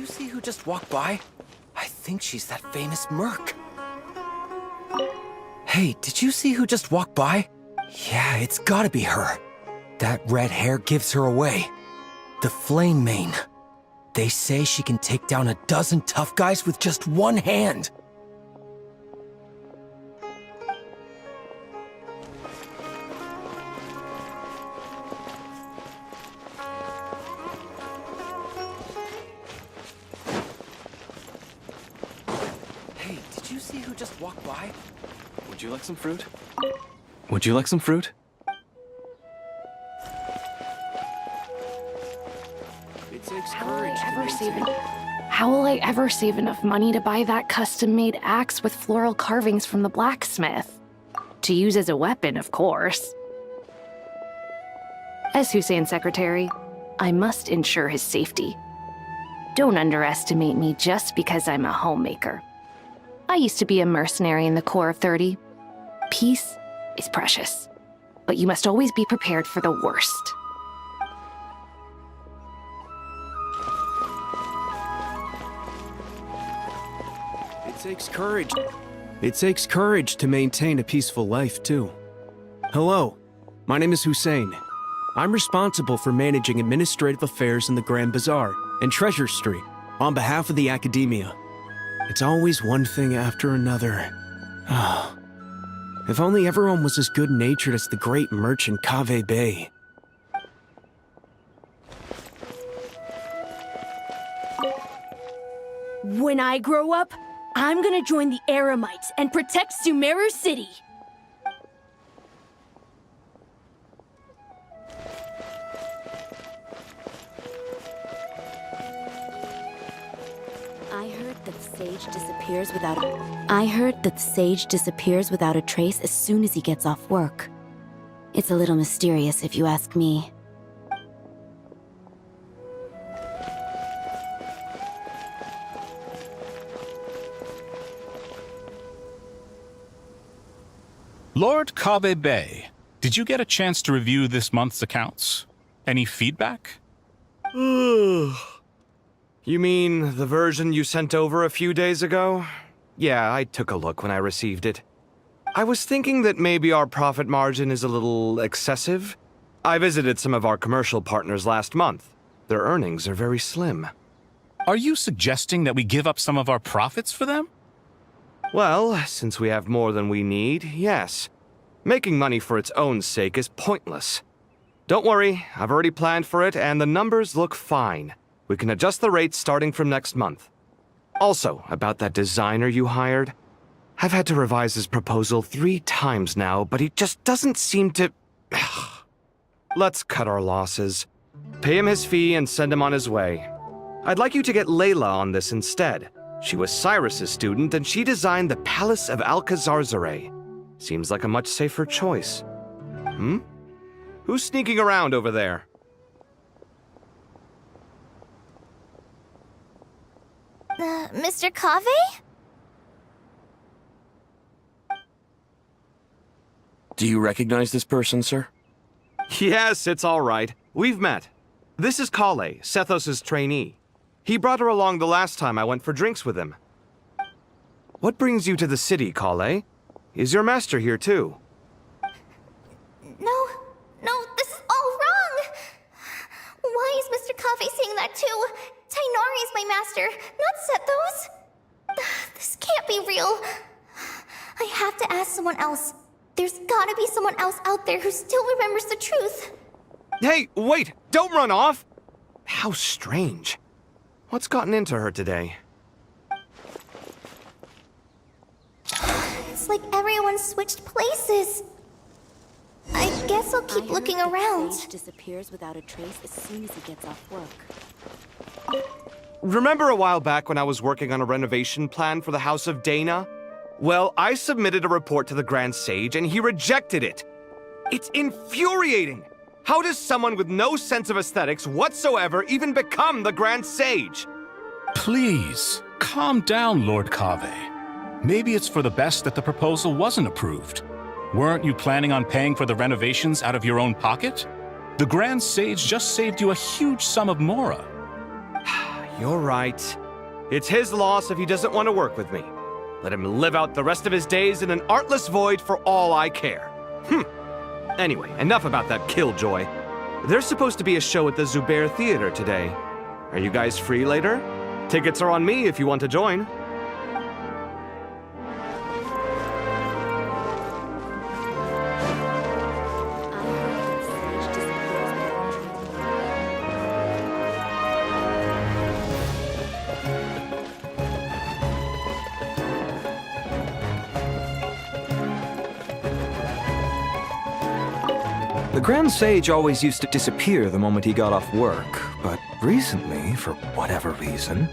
you see who just walked by? I think she's that famous merc. Hey, did you see who just walked by? Yeah, it's gotta be her. That red hair gives her away. The Flame Mane. They say she can take down a dozen tough guys with just one hand. Hey, did you see who just walked by? Would you like some fruit? Would you like some fruit? It takes courage to maintain. How will I ever save enough money to buy that custom-made axe with floral carvings from the blacksmith? To use as a weapon, of course. As Hussein's secretary, I must ensure his safety. Don't underestimate me just because I'm a homemaker. I used to be a mercenary in the Corps of 30. Peace is precious, but you must always be prepared for the worst. It takes courage. It takes courage to maintain a peaceful life, too. Hello, my name is Hussein. I'm responsible for managing administrative affairs in the Grand Bazaar and Treasure Street on behalf of the Academia. It's always one thing after another. If only everyone was as good-natured as the great merchant Kave Bay. When I grow up, I'm gonna join the Eremites and protect Sumeru City. I heard that the sage disappears without a trace as soon as he gets off work. It's a little mysterious if you ask me. Lord Kave Bay, did you get a chance to review this month's accounts? Any feedback? You mean the version you sent over a few days ago? Yeah, I took a look when I received it. I was thinking that maybe our profit margin is a little excessive. I visited some of our commercial partners last month. Their earnings are very slim. Are you suggesting that we give up some of our profits for them? Well, since we have more than we need, yes. Making money for its own sake is pointless. Don't worry, I've already planned for it, and the numbers look fine. We can adjust the rates starting from next month. Also, about that designer you hired, I've had to revise his proposal 3 times now, but he just doesn't seem to... Let's cut our losses. Pay him his fee and send him on his way. I'd like you to get Layla on this instead. She was Cyrus's student, and she designed the Palace of Alcazarzare. Seems like a much safer choice. Who's sneaking around over there? Mr. Kave? Do you recognize this person, sir? Yes, it's all right. We've met. This is Kale, Sethos' trainee. He brought her along the last time I went for drinks with him. What brings you to the city, Kale? Is your master here too? No, this is all wrong! Why is Mr. Kave saying that too? Tainari is my master, not Sethos! This can't be real. I have to ask someone else. There's gotta be someone else out there who still remembers the truth. Hey, wait! Don't run off! How strange. What's gotten into her today? It's like everyone switched places. I guess I'll keep looking around. The sage disappears without a trace as soon as he gets off work. Remember a while back when I was working on a renovation plan for the House of Dana? Well, I submitted a report to the Grand Sage and he rejected it. It's infuriating! How does someone with no sense of aesthetics whatsoever even become the Grand Sage? Please, calm down, Lord Kave. Maybe it's for the best that the proposal wasn't approved. Weren't you planning on paying for the renovations out of your own pocket? The Grand Sage just saved you a huge sum of mora. you're right. It's his loss if he doesn't want to work with me. Let him live out the rest of his days in an artless void for all I care. Anyway, enough about that killjoy. There's supposed to be a show at the Zubair Theater today. Are you guys free later? Tickets are on me if you want to join. The Grand Sage always used to disappear the moment he got off work, but recently, for whatever reason,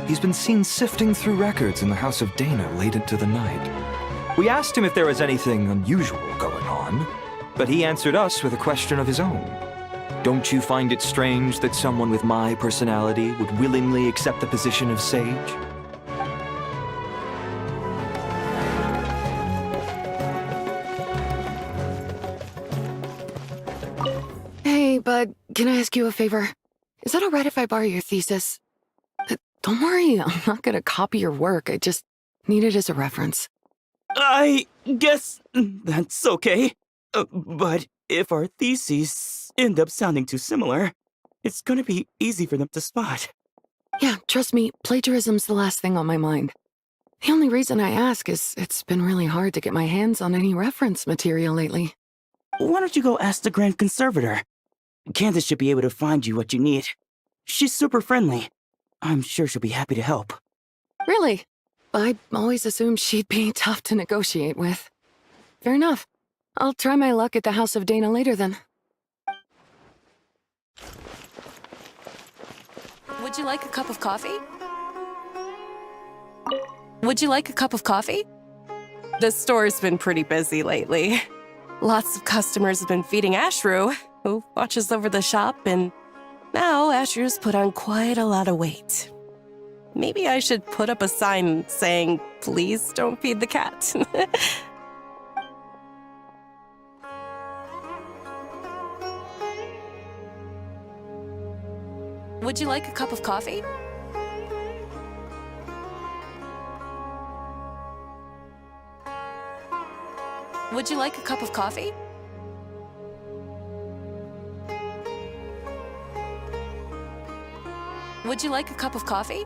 he's been seen sifting through records in the House of Dana late into the night. We asked him if there was anything unusual going on, but he answered us with a question of his own. Don't you find it strange that someone with my personality would willingly accept the position of Sage? Hey, bud, can I ask you a favor? Is that alright if I borrow your thesis? Don't worry, I'm not gonna copy your work. I just need it as a reference. I guess that's okay. But if our theses end up sounding too similar, it's gonna be easy for them to spot. Yeah, trust me, plagiarism's the last thing on my mind. The only reason I ask is it's been really hard to get my hands on any reference material lately. Why don't you go ask the Grand Conservator? Candace should be able to find you what you need. She's super friendly. I'm sure she'll be happy to help. Really? I always assumed she'd be tough to negotiate with. Fair enough. I'll try my luck at the House of Dana later then. Would you like a cup of coffee? Would you like a cup of coffee? The store's been pretty busy lately. Lots of customers have been feeding Ashru, who watches over the shop, and now Ashru's put on quite a lot of weight. Maybe I should put up a sign saying, please don't feed the cat. Would you like a cup of coffee? Would you like a cup of coffee? Would you like a cup of coffee?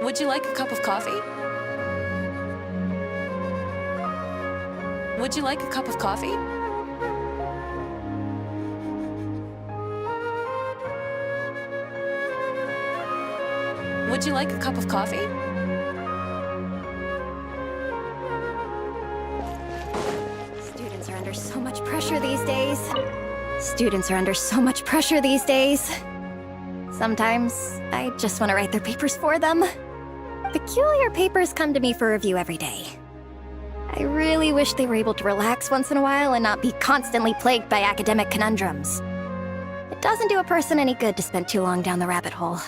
Would you like a cup of coffee? Would you like a cup of coffee? Would you like a cup of coffee? Students are under so much pressure these days. Students are under so much pressure these days. Sometimes, I just want to write their papers for them. Peculiar papers come to me for review every day. I really wish they were able to relax once in a while and not be constantly plagued by academic conundrums. It doesn't do a person any good to spend too long down the rabbit hole.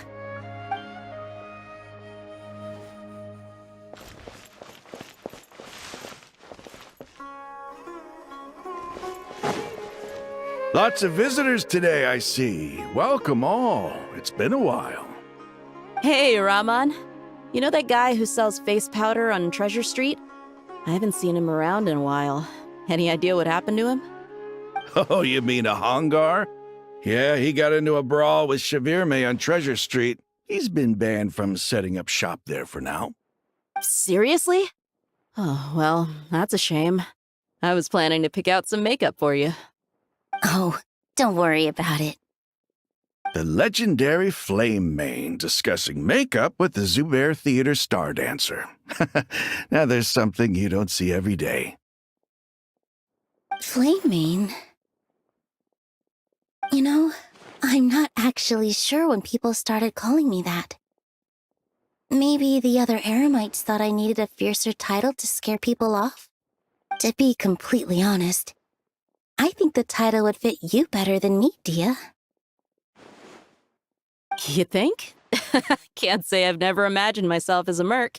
Lots of visitors today, I see. Welcome all. It's been a while. Hey, Rahman. You know that guy who sells face powder on Treasure Street? I haven't seen him around in a while. Any idea what happened to him? Oh, you mean a Hongar? Yeah, he got into a brawl with Shavirme on Treasure Street. He's been banned from setting up shop there for now. Seriously? Oh, well, that's a shame. I was planning to pick out some makeup for you. Oh, don't worry about it. The legendary Flame Mane discussing makeup with the Zubair Theater star dancer. Now there's something you don't see every day. Flame Mane? You know, I'm not actually sure when people started calling me that. Maybe the other Eremites thought I needed a fiercer title to scare people off? To be completely honest, I think the title would fit you better than me, Dia. You think? Can't say I've never imagined myself as a merc.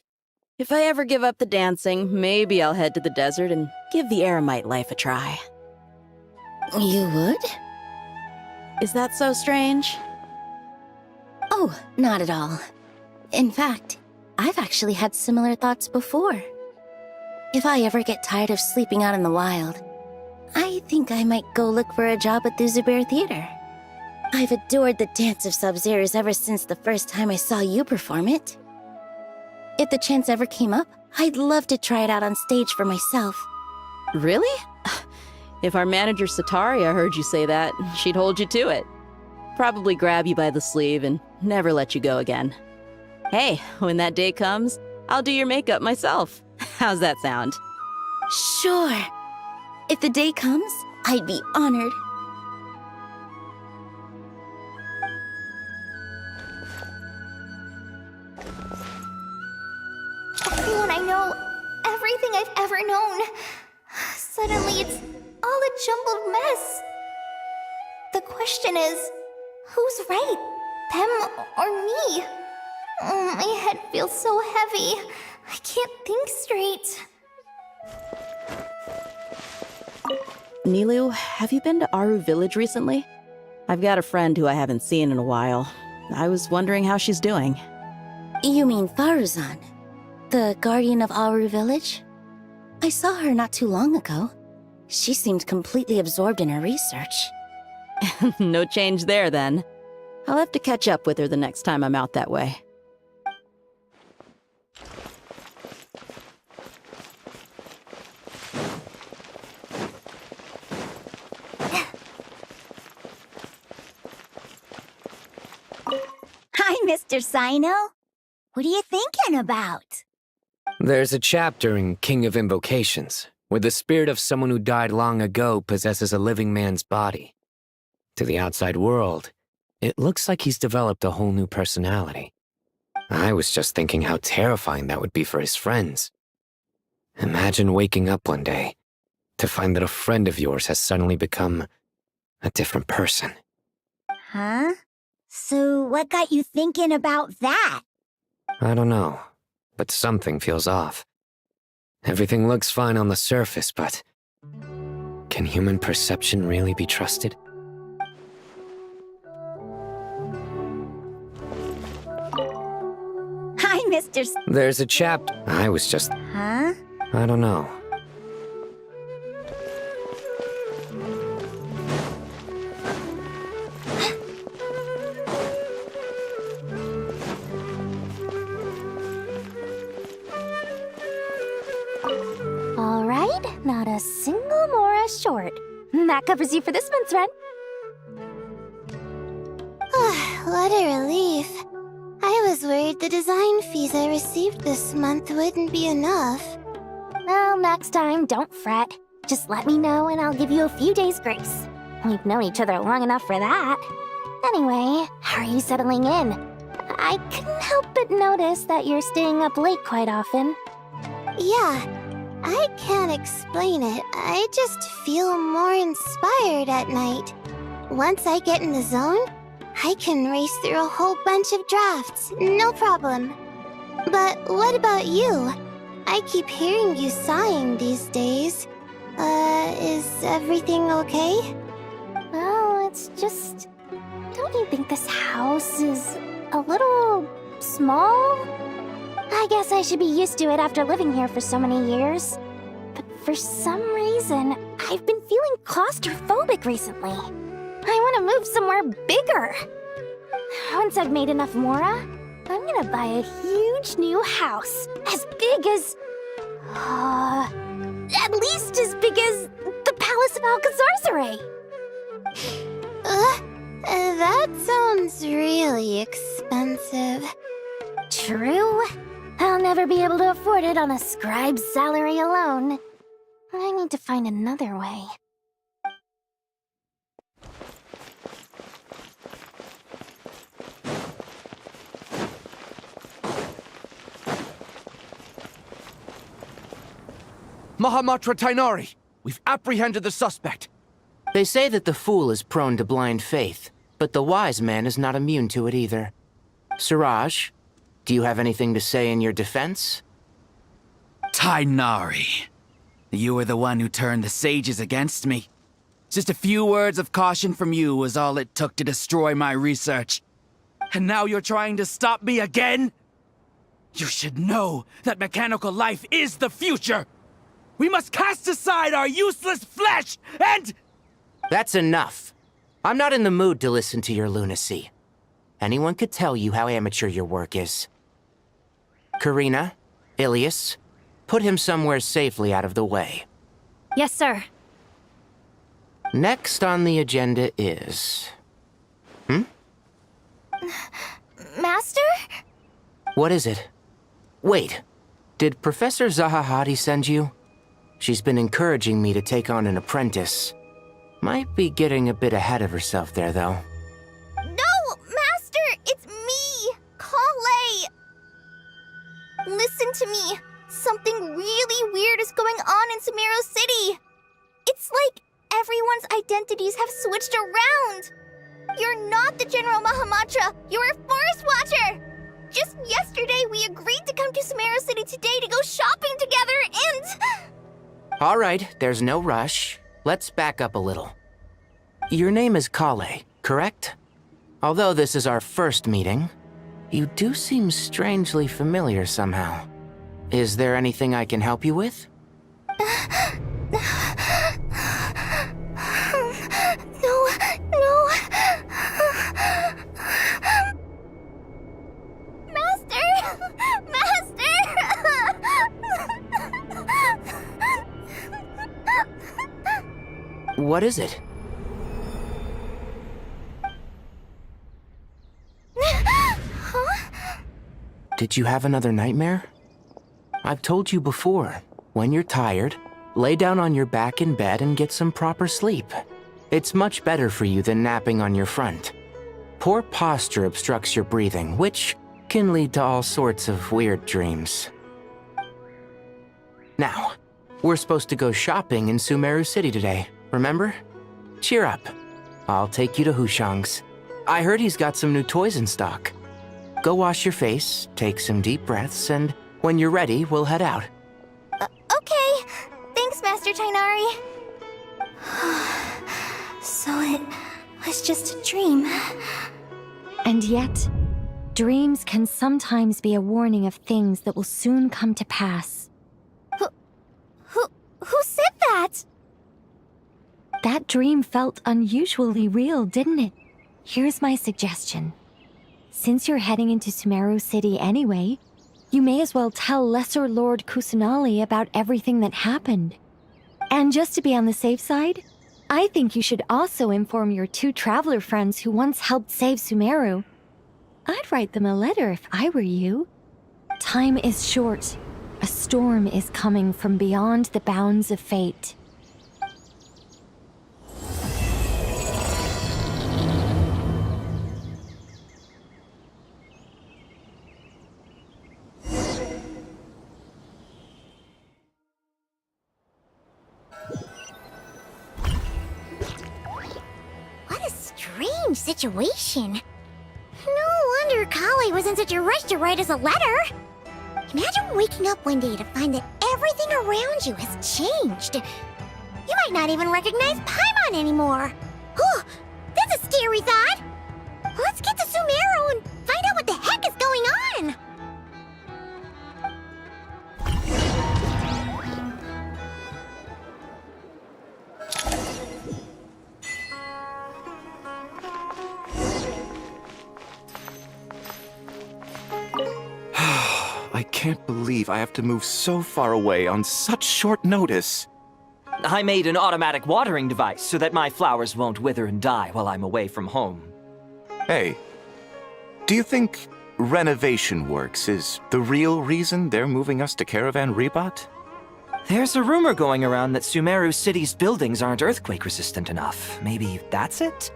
If I ever give up the dancing, maybe I'll head to the desert and give the eremite life a try. You would? Is that so strange? Oh, not at all. In fact, I've actually had similar thoughts before. If I ever get tired of sleeping out in the wild, I think I might go look for a job at the Zubair Theater. I've adored the dance of Sub-Zeros ever since the first time I saw you perform it. If the chance ever came up, I'd love to try it out on stage for myself. Really? If our manager Sataria heard you say that, she'd hold you to it. Probably grab you by the sleeve and never let you go again. Hey, when that day comes, I'll do your makeup myself. How's that sound? Sure. If the day comes, I'd be honored. When I know everything I've ever known, suddenly it's all a jumbled mess. The question is, who's right? Them or me? My head feels so heavy. I can't think straight. Nilu, have you been to Aru Village recently? I've got a friend who I haven't seen in a while. I was wondering how she's doing. You mean Faruzan, the guardian of Aru Village? I saw her not too long ago. She seemed completely absorbed in her research. No change there, then. I'll have to catch up with her the next time I'm out that way. Hi, Mr. Sino. What are you thinking about? There's a chapter in King of Invocations where the spirit of someone who died long ago possesses a living man's body. To the outside world, it looks like he's developed a whole new personality. I was just thinking how terrifying that would be for his friends. Imagine waking up one day to find that a friend of yours has suddenly become a different person. Huh? So what got you thinking about that? I don't know, but something feels off. Everything looks fine on the surface, but can human perception really be trusted? Hi, Mr. There's a chapter. I was just... Huh? I don't know. All right, not a single Mora short. That covers you for this month's rent. What a relief. I was worried the design fees I received this month wouldn't be enough. Well, next time, don't fret. Just let me know and I'll give you a few days' grace. We've known each other long enough for that. Anyway, how are you settling in? I couldn't help but notice that you're staying up late quite often. Yeah, I can't explain it. I just feel more inspired at night. Once I get in the zone, I can race through a whole bunch of drafts, no problem. But what about you? I keep hearing you sighing these days. Is everything okay? Well, it's just... Don't you think this house is a little small? I guess I should be used to it after living here for so many years. But for some reason, I've been feeling claustrophobic recently. I want to move somewhere bigger. Once I've made enough Mora, I'm gonna buy a huge new house. As big as... at least as big as the Palace of Alcazarzaray. That sounds really expensive. True. I'll never be able to afford it on a scribe's salary alone. I need to find another way. Mahamatra Tainari, we've apprehended the suspect. They say that the fool is prone to blind faith, but the wise man is not immune to it either. Siraj, do you have anything to say in your defense? Tainari, you were the one who turned the sages against me. Just a few words of caution from you was all it took to destroy my research. And now you're trying to stop me again? You should know that mechanical life is the future! We must cast aside our useless flesh and— That's enough. I'm not in the mood to listen to your lunacy. Anyone could tell you how amateur your work is. Karina, Ilias, put him somewhere safely out of the way. Yes, sir. Next on the agenda is... Master? What is it? Wait, did Professor Zahahati send you? She's been encouraging me to take on an apprentice. Might be getting a bit ahead of herself there, though. No, Master! It's me! Kale! Listen to me. Something really weird is going on in Sumeru City. It's like everyone's identities have switched around. You're not the General Mahamatra. You're a Forest Watcher. Just yesterday, we agreed to come to Sumeru City today to go shopping together and... All right, there's no rush. Let's back up a little. Your name is Kale, correct? Although this is our first meeting, you do seem strangely familiar somehow. Is there anything I can help you with? No. Master! What is it? Huh? Did you have another nightmare? I've told you before, when you're tired, lay down on your back in bed and get some proper sleep. It's much better for you than napping on your front. Poor posture obstructs your breathing, which can lead to all sorts of weird dreams. Now, we're supposed to go shopping in Sumeru City today, remember? Cheer up. I'll take you to Hushang's. I heard he's got some new toys in stock. Go wash your face, take some deep breaths, and when you're ready, we'll head out. Okay. Thanks, Master Tainari. So it was just a dream. And yet, dreams can sometimes be a warning of things that will soon come to pass. Who said that? That dream felt unusually real, didn't it? Here's my suggestion. Since you're heading into Sumeru City anyway, you may as well tell Lesser Lord Kusanali about everything that happened. And just to be on the safe side, I think you should also inform your 2 traveler friends who once helped save Sumeru. I'd write them a letter if I were you. Time is short. A storm is coming from beyond the bounds of fate. What a strange situation. No wonder Kali was in such a rush to write us a letter. Imagine waking up one day to find that everything around you has changed. You might not even recognize Paimon anymore. Oh, that's a scary thought. Let's get to Sumeru and find out what the heck is going on. I can't believe I have to move so far away on such short notice. I made an automatic watering device so that my flowers won't wither and die while I'm away from home. Hey, do you think renovation works is the real reason they're moving us to Caravan Rebot? There's a rumor going around that Sumeru City's buildings aren't earthquake-resistant enough. Maybe that's it?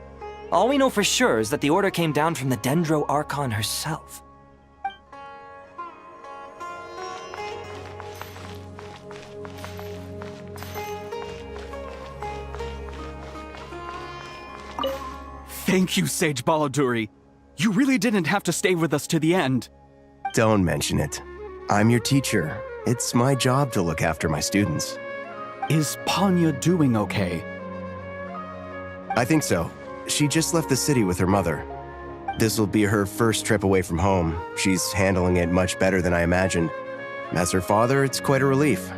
All we know for sure is that the order came down from the Dendro Archon herself. Thank you, Sage Baladuri. You really didn't have to stay with us to the end. Don't mention it. I'm your teacher, It's my job to look after my students. Is Panya doing okay? I think so. She just left the city with her mother. This will be her first trip away from home. She's handling it much better than I imagined. As her father, it's quite a relief.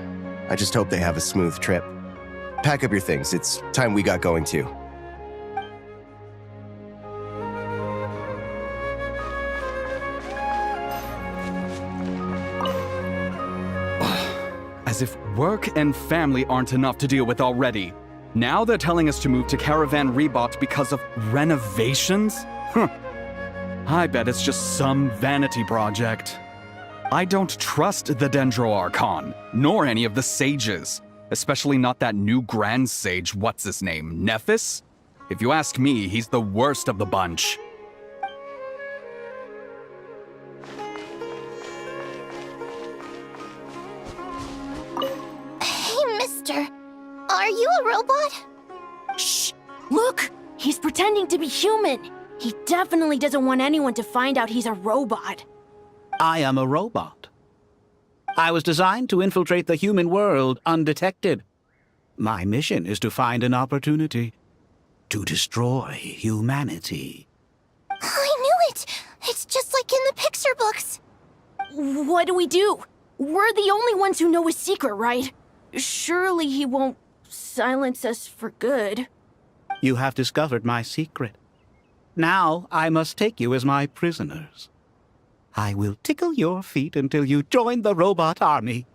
I just hope they have a smooth trip. Pack up your things. It's time we got going too. As if work and family aren't enough to deal with already. Now they're telling us to move to Caravan Rebot because of renovations? Huh. I bet it's just some vanity project. I don't trust the Dendro Archon, nor any of the sages. Especially not that new Grand Sage, what's his name, Nephis? If you ask me, he's the worst of the bunch. Hey, mister. Are you a robot? Shh! Look! He's pretending to be human! He definitely doesn't want anyone to find out he's a robot. I am a robot. I was designed to infiltrate the human world undetected. My mission is to find an opportunity to destroy humanity. I knew it! It's just like in the picture books. What do we do? We're the only ones who know his secret, right? Surely he won't silence us for good. You have discovered my secret. Now I must take you as my prisoners. I will tickle your feet until you join the robot army.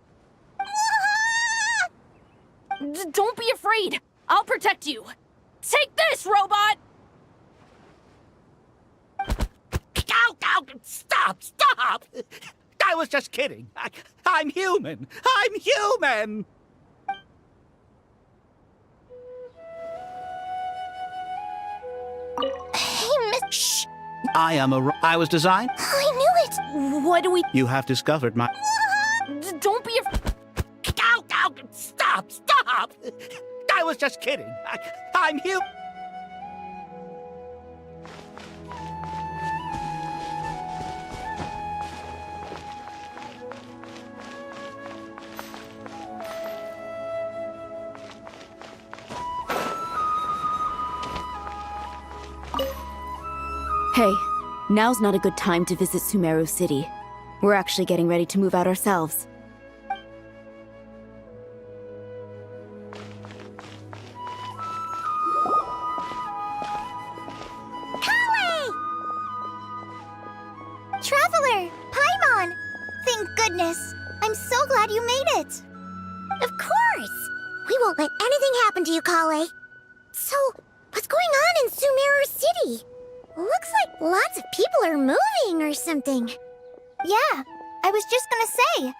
Don't be afraid. I'll protect you. Take this, robot! Ow! Stop! Stop! I was just kidding. I'm human. I'm human! Hey, Miss... Shh! I was designed... I knew it! What do we... You have discovered my... Don't be afraid... Ow! Stop! Stop! I was just kidding. I'm human. Hey, now's not a good time to visit Sumeru City. We're actually getting ready to move out ourselves. Traveler! Paimon! Thank goodness! I'm so glad you made it! Of course! We won't let anything happen to you, Kale. So, what's going on in Sumeru City? Looks like lots of people are moving or something. Yeah, I was just gonna say.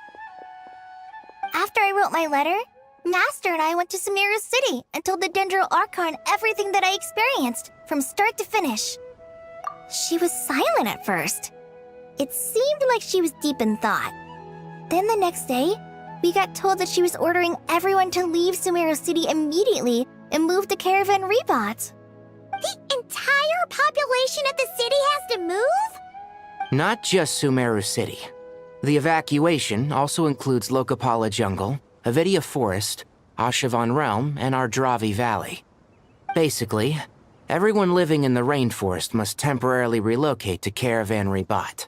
After I wrote my letter, Master and I went to Sumeru City and told the Dendro Archon everything that I experienced, from start to finish. She was silent at first. It seemed like she was deep in thought. Then the next day, we got told that she was ordering everyone to leave Sumeru City immediately and move to Caravan Rebot. The entire population of the city has to move? Not just Sumeru City. The evacuation also includes Lokapala Jungle, Avidia Forest, Ashavan Realm, and Ardravi Valley. Basically, everyone living in the rainforest must temporarily relocate to Caravan Rebot.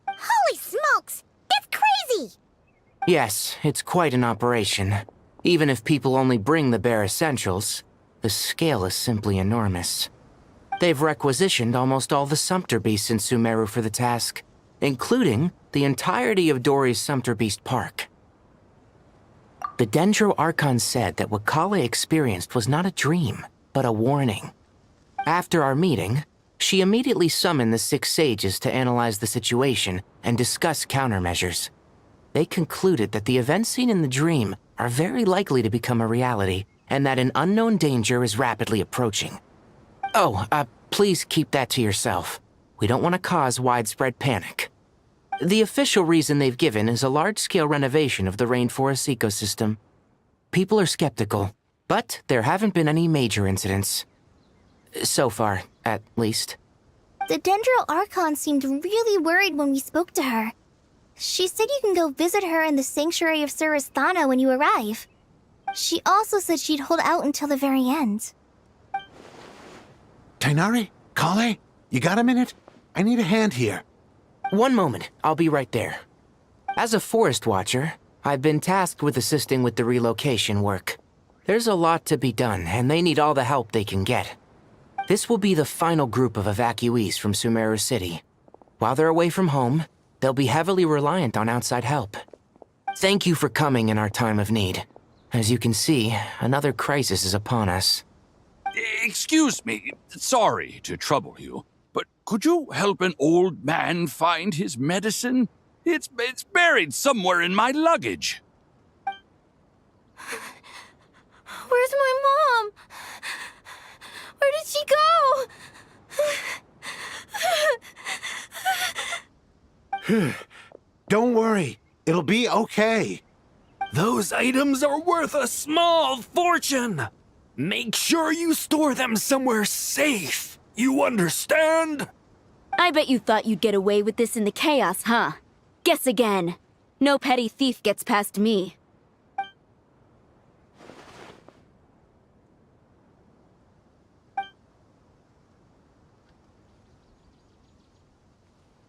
Holy smokes! It's crazy! Yes, it's quite an operation. Even if people only bring the bare essentials, the scale is simply enormous. They've requisitioned almost all the Sumpter Beasts in Sumeru for the task, including the entirety of Dori's Sumpter Beast Park. The Dendro Archon said that what Kale experienced was not a dream, but a warning. After our meeting, she immediately summoned the 6 sages to analyze the situation and discuss countermeasures. They concluded that the events seen in the dream are very likely to become a reality, and that an unknown danger is rapidly approaching. Oh, please keep that to yourself. We don't want to cause widespread panic. The official reason they've given is a large-scale renovation of the rainforest ecosystem. People are skeptical, but there haven't been any major incidents. So far, at least. The Dendro Archon seemed really worried when we spoke to her. She said you can go visit her in the Sanctuary of Surasthana when you arrive. She also said she'd hold out until the very end. Tainari? Kale? You got a minute? I need a hand here. One moment, I'll be right there. As a forest watcher, I've been tasked with assisting with the relocation work. There's a lot to be done, and they need all the help they can get. This will be the final group of evacuees from Sumeru City. While they're away from home, they'll be heavily reliant on outside help. Thank you for coming in our time of need. As you can see, another crisis is upon us. Excuse me, sorry to trouble you, but could you help an old man find his medicine? It's buried somewhere in my luggage. Where's my mom? Where did she go? Don't worry, it'll be okay. Those items are worth a small fortune. Make sure you store them somewhere safe. You understand? I bet you thought you'd get away with this in the chaos, huh? Guess again. No petty thief gets past me.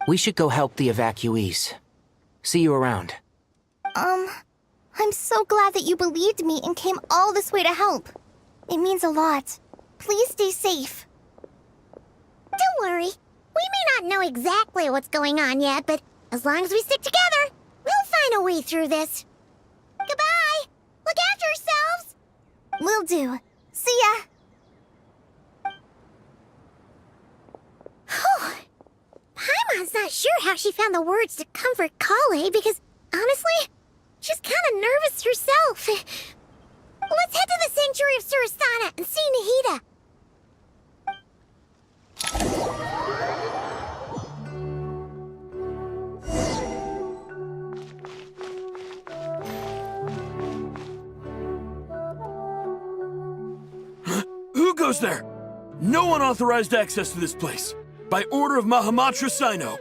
We should go help the evacuees. See you around. I'm so glad that you believed me and came all this way to help. It means a lot. Please stay safe. Don't worry. We may not know exactly what's going on yet, but as long as we stick together, we'll find a way through this. Goodbye! Look after yourselves! Will do. See ya! Paimon's not sure how she found the words to comfort Kale because, honestly, she's kind of nervous herself. Let's head to the Sanctuary of Surasthana and see Nahida. Who goes there? No unauthorized access to this place. By order of Mahamatra Sino.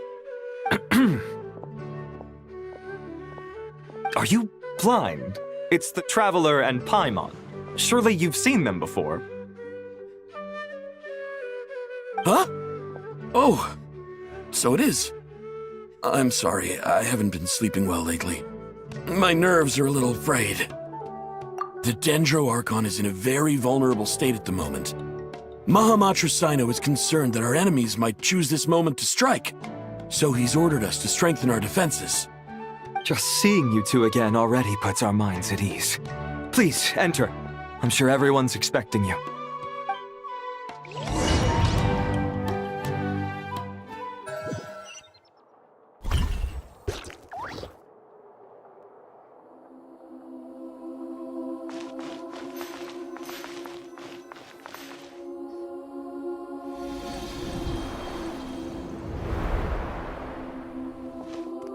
Are you blind? It's the Traveler and Paimon. Surely you've seen them before. Huh? Oh, so it is. I'm sorry, I haven't been sleeping well lately. My nerves are a little frayed. The Dendro Archon is in a very vulnerable state at the moment. Mahamatra Sino is concerned that our enemies might choose this moment to strike, so he's ordered us to strengthen our defenses. Just seeing you two again already puts our minds at ease. Please, enter. I'm sure everyone's expecting you.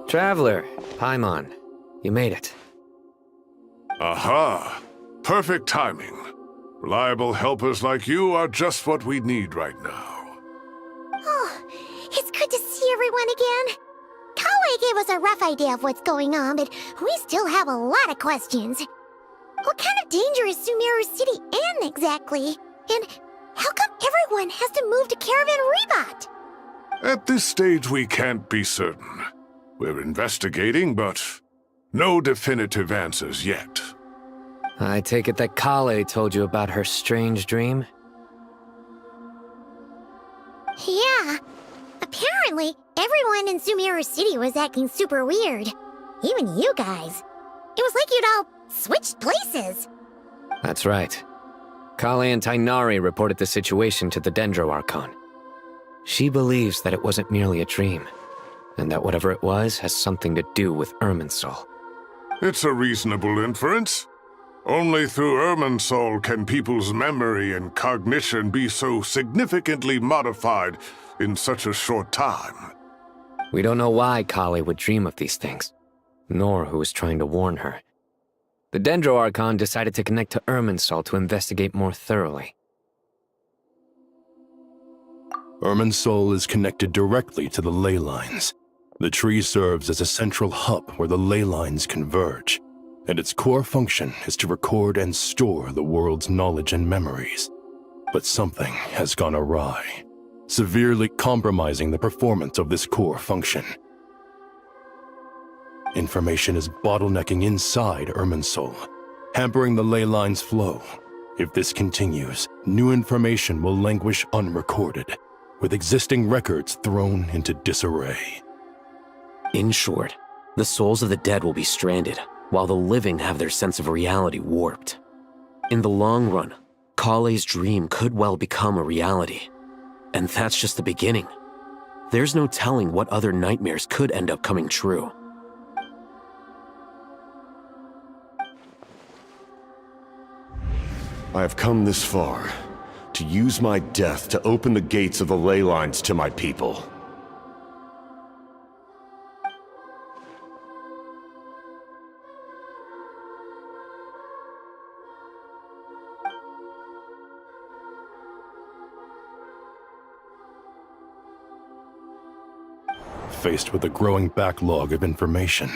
Traveler, Paimon, you made it. Aha! Perfect timing. Reliable helpers like you are just what we need right now. Oh, it's good to see everyone again. Kale gave us a rough idea of what's going on, but we still have a lot of questions. What kind of danger is Sumeru City in exactly? And how come everyone has to move to Caravan Rebot? At this stage, we can't be certain. We're investigating, but no definitive answers yet. I take it that Kale told you about her strange dream? Yeah. Apparently, everyone in Sumeru City was acting super weird. Even you guys. It was like you'd all switched places. That's right. Kale and Tainari reported the situation to the Dendro Archon. She believes that it wasn't merely a dream, and that whatever it was has something to do with Irminsul. It's a reasonable inference. Only through Irminsul can people's memory and cognition be so significantly modified in such a short time. We don't know why Kale would dream of these things, nor who was trying to warn her. The Dendro Archon decided to connect to Irminsul to investigate more thoroughly. Irminsul is connected directly to the ley lines. The tree serves as a central hub where the ley lines converge, and its core function is to record and store the world's knowledge and memories. But something has gone awry, severely compromising the performance of this core function. Information is bottlenecking inside Irminsul, hampering the ley line's flow. If this continues, new information will languish unrecorded, with existing records thrown into disarray. In short, the souls of the dead will be stranded, while the living have their sense of reality warped. In the long run, Kale's dream could well become a reality. And that's just the beginning. There's no telling what other nightmares could end up coming true. I have come this far, to use my death to open the gates of the ley lines to my people. Faced with a growing backlog of information,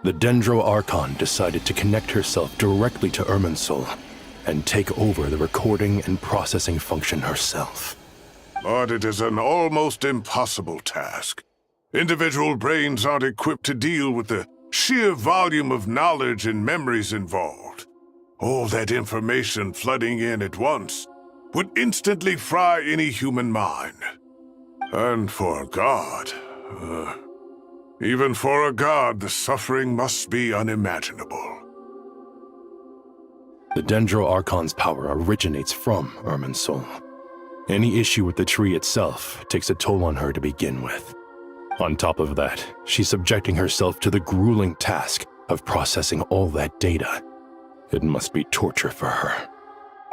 the Dendro Archon decided to connect herself directly to Irminsul and take over the recording and processing function herself. But it is an almost impossible task. Individual brains aren't equipped to deal with the sheer volume of knowledge and memories involved. All that information flooding in at once would instantly fry any human mind. And for a god, even for a god, the suffering must be unimaginable. The Dendro Archon's power originates from Irminsul. Any issue with the tree itself takes a toll on her to begin with. On top of that, she's subjecting herself to the grueling task of processing all that data. It must be torture for her.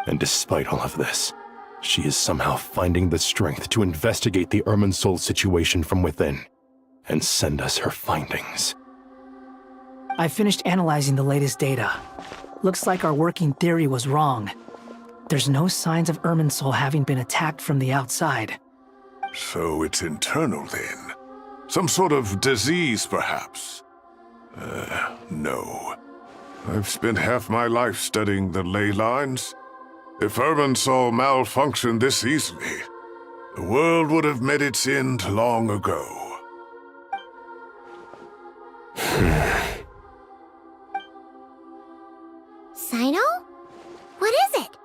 And despite all of this, she is somehow finding the strength to investigate the Irminsul situation from within and send us her findings. I finished analyzing the latest data. Looks like our working theory was wrong. There's no signs of Irminsul having been attacked from the outside. So it's internal then? Some sort of disease, perhaps? No. I've spent half my life studying the ley lines. If Irminsul malfunctioned this easily, the world would have met its end long ago. Sino? What is it?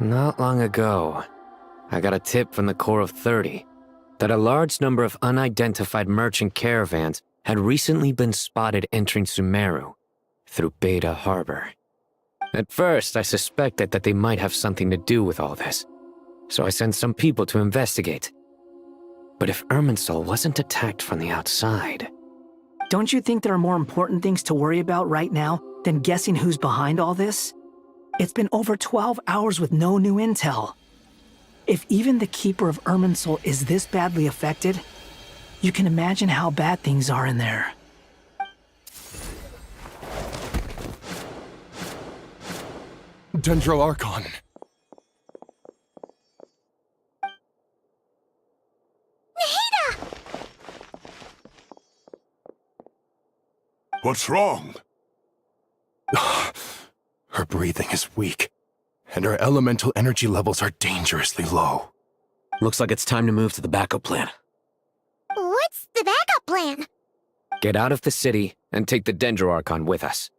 Not long ago, I got a tip from the Core of 30 that a large number of unidentified merchant caravans had recently been spotted entering Sumeru through Beta Harbor. At first, I suspected that they might have something to do with all this, so I sent some people to investigate. But if Irminsul wasn't attacked from the outside... Don't you think there are more important things to worry about right now than guessing who's behind all this? It's been over 12 hours with no new intel. If even the Keeper of Irminsul is this badly affected, you can imagine how bad things are in there. Dendro Archon. What's wrong? Her breathing is weak, and her elemental energy levels are dangerously low. Looks like it's time to move to the backup plan. What's the backup plan? Get out of the city and take the Dendro Archon with us.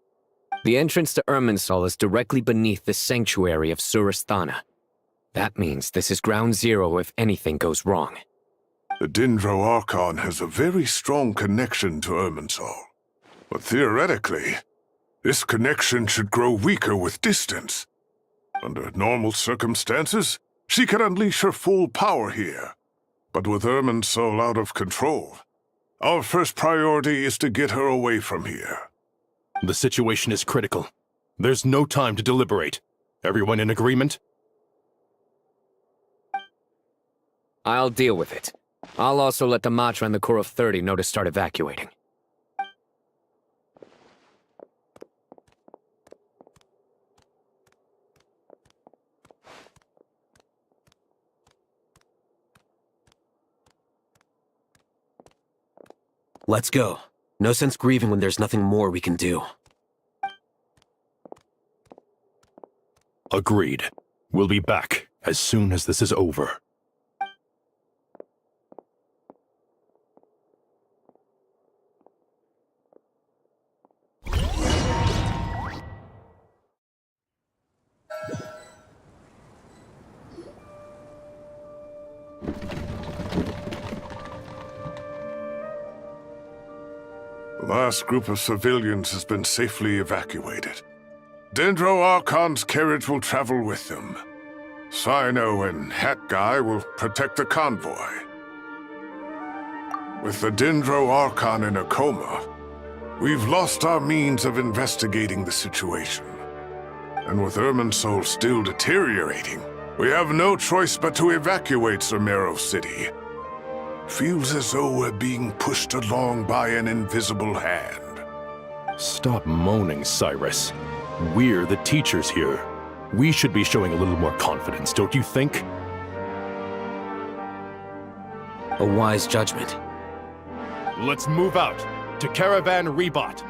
The entrance to Irminsul is directly beneath the sanctuary of Surasthana. That means this is ground zero if anything goes wrong. The Dendro Archon has a very strong connection to Irminsul. But theoretically, this connection should grow weaker with distance. Under normal circumstances, she could unleash her full power here. But with Irminsul out of control, our first priority is to get her away from here. The situation is critical. There's no time to deliberate. Everyone in agreement? I'll deal with it. I'll also let the Matra and the Core of 30 know to start evacuating. Let's go. No sense grieving when there's nothing more we can do. Agreed. We'll be back as soon as this is over. The last group of civilians has been safely evacuated. Dendro Archon's carriage will travel with them. Sino and Hat Guy will protect the convoy. With the Dendro Archon in a coma, we've lost our means of investigating the situation. And with Irminsul still deteriorating, we have no choice but to evacuate Sumeru City. Feels as though we're being pushed along by an invisible hand. Stop moaning, Cyrus. We're the teachers here. We should be showing a little more confidence, don't you think? A wise judgment. Let's move out to Caravan Rebot.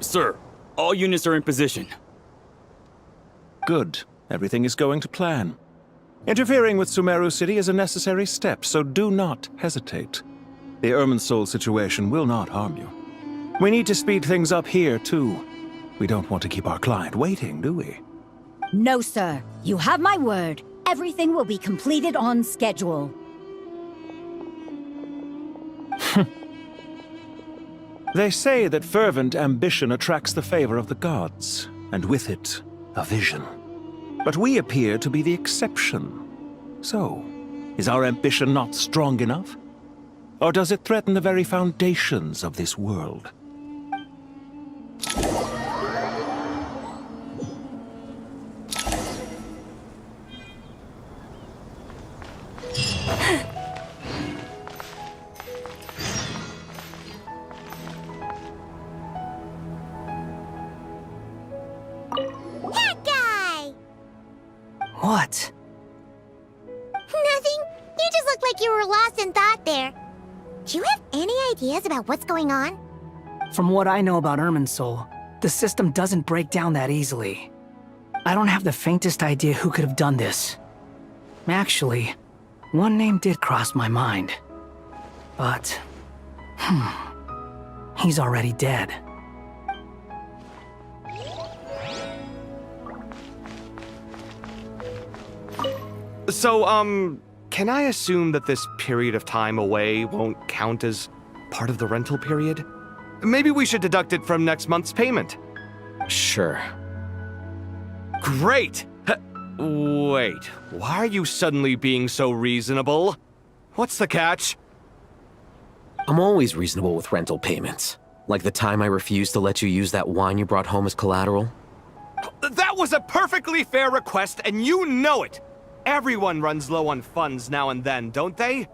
Sir, all units are in position. Good. Everything is going to plan. Interfering with Sumeru City is a necessary step, so do not hesitate. The Irminsul situation will not harm you. We need to speed things up here, too. We don't want to keep our client waiting, do we? No, sir. You have my word. Everything will be completed on schedule. They say that fervent ambition attracts the favor of the gods, and with it, a vision. But we appear to be the exception. So, is our ambition not strong enough? Or does it threaten the very foundations of this world? What? Nothing. You just looked like you were lost in thought there. Do you have any ideas about what's going on? From what I know about Irminsul, the system doesn't break down that easily. I don't have the faintest idea who could have done this. Actually, one name did cross my mind. But, he's already dead. So, can I assume that this period of time away won't count as part of the rental period? Maybe we should deduct it from next month's payment. Sure. Great! Wait, why are you suddenly being so reasonable? What's the catch? I'm always reasonable with rental payments. Like the time I refused to let you use that wine you brought home as collateral. That was a perfectly fair request, and you know it! Everyone runs low on funds now and then, don't they?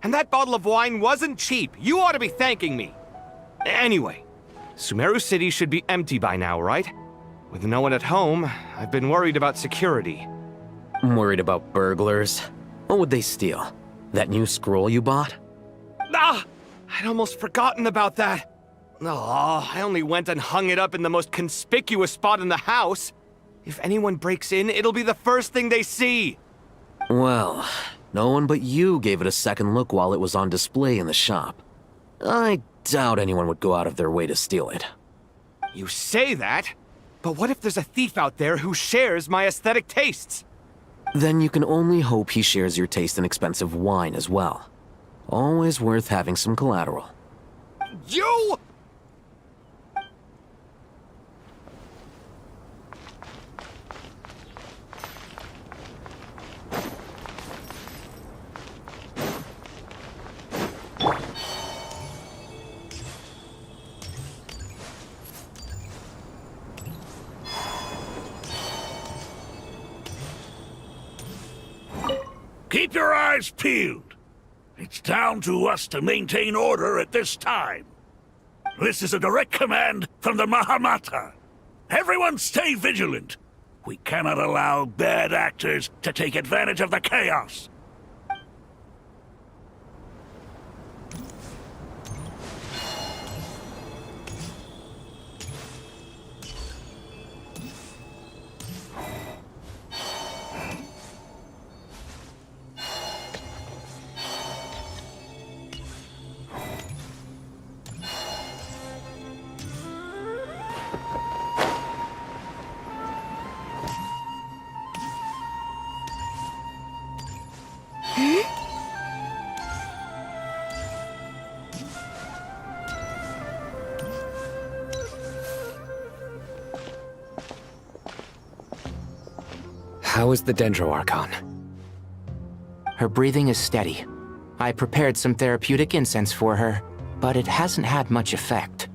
And that bottle of wine wasn't cheap. You ought to be thanking me. Anyway, Sumeru City should be empty by now, right? With no one at home, I've been worried about security. I'm worried about burglars. What would they steal? That new scroll you bought? Ah! I'd almost forgotten about that. Oh, I only went and hung it up in the most conspicuous spot in the house. If anyone breaks in, it'll be the first thing they see. Well, no one but you gave it a second look while it was on display in the shop. I doubt anyone would go out of their way to steal it. You say that, but what if there's a thief out there who shares my aesthetic tastes? Then you can only hope he shares your taste in expensive wine as well. Always worth having some collateral. You! Keep your eyes peeled. It's down to us to maintain order at this time. This is a direct command from the Mahamata. Everyone stay vigilant. We cannot allow bad actors to take advantage of the chaos. How is the Dendro-Archon? Her breathing is steady. I prepared some therapeutic incense for her, but it hasn't had much effect.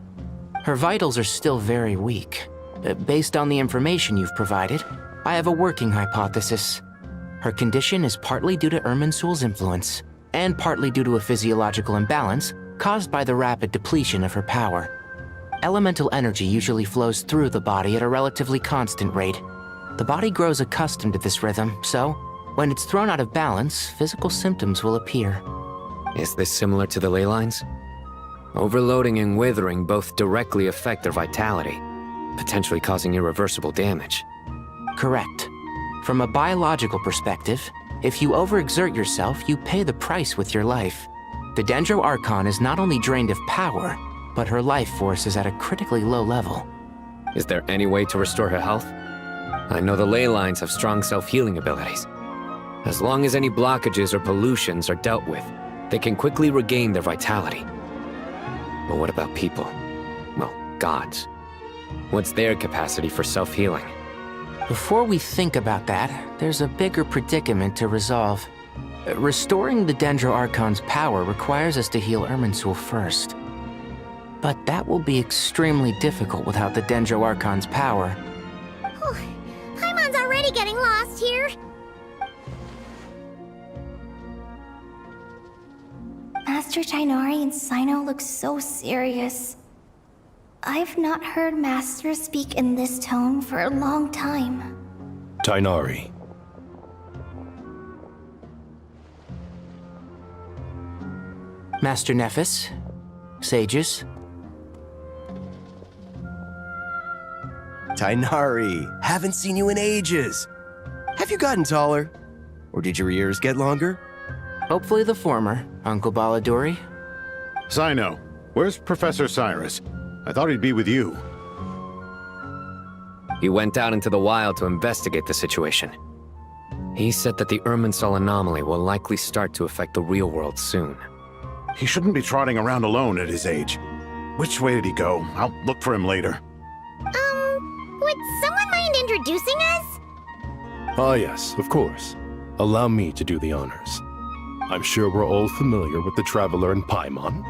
Her vitals are still very weak. Based on the information you've provided, I have a working hypothesis. Her condition is partly due to Irminsul's influence, and partly due to a physiological imbalance caused by the rapid depletion of her power. Elemental energy usually flows through the body at a relatively constant rate. The body grows accustomed to this rhythm, so when it's thrown out of balance, physical symptoms will appear. Is this similar to the ley lines? Overloading and withering both directly affect their vitality, potentially causing irreversible damage. Correct. From a biological perspective, if you overexert yourself, you pay the price with your life. The Dendro-Archon is not only drained of power, but her life force is at a critically low level. Is there any way to restore her health? I know the ley lines have strong self-healing abilities. As long as any blockages or pollutions are dealt with, they can quickly regain their vitality. But what about people? Well, gods. What's their capacity for self-healing? Before we think about that, there's a bigger predicament to resolve. Restoring the Dendro-Archon's power requires us to heal Irminsul first. But that will be extremely difficult without the Dendro-Archon's power. Paimon's already getting lost here. Master Tighnari and Sino look so serious. I've not heard Master speak in this tone for a long time. Tighnari. Master Nephis, sages. Tighnari, haven't seen you in ages. Have you gotten taller? Or did your ears get longer? Hopefully the former, Uncle Baladuri. Sino, where's Professor Cyrus? I thought he'd be with you. He went out into the wild to investigate the situation. He said that the Irminsul anomaly will likely start to affect the real world soon. He shouldn't be trotting around alone at his age. Which way did he go? I'll look for him later. Would someone mind introducing us? Ah yes, of course. Allow me to do the honors. I'm sure we're all familiar with the Traveler and Paimon.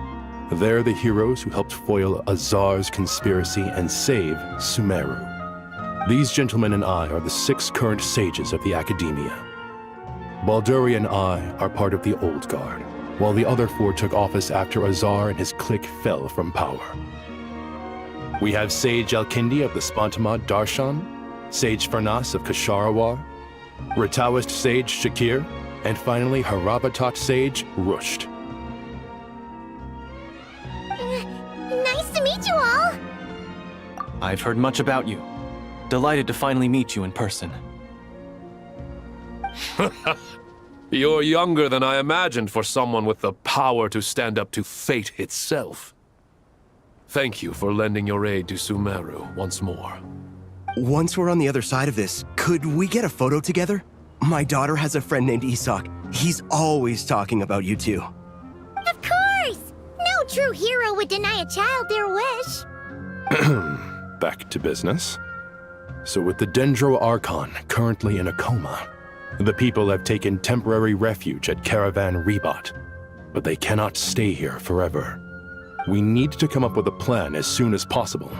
They're the heroes who helped foil Azar's conspiracy and save Sumeru. These gentlemen and I are the 6 current sages of the Academia. Balduri and I are part of the Old Guard, while the other 4 took office after Azar and his clique fell from power. We have Sage Alkindi of the Spantamad Darshan, Sage Farnas of Kasharawar, Ritaoist Sage Shakir, and finally Harabatot Sage Rusht. Nice to meet you all! I've heard much about you. Delighted to finally meet you in person. You're younger than I imagined for someone with the power to stand up to fate itself. Thank you for lending your aid to Sumeru once more. Once we're on the other side of this, could we get a photo together? My daughter has a friend named Isak. He's always talking about you two. Of course! No true hero would deny a child their wish. Back to business. So with the Dendro-Archon currently in a coma, the people have taken temporary refuge at Caravan Rebot, but they cannot stay here forever. We need to come up with a plan as soon as possible.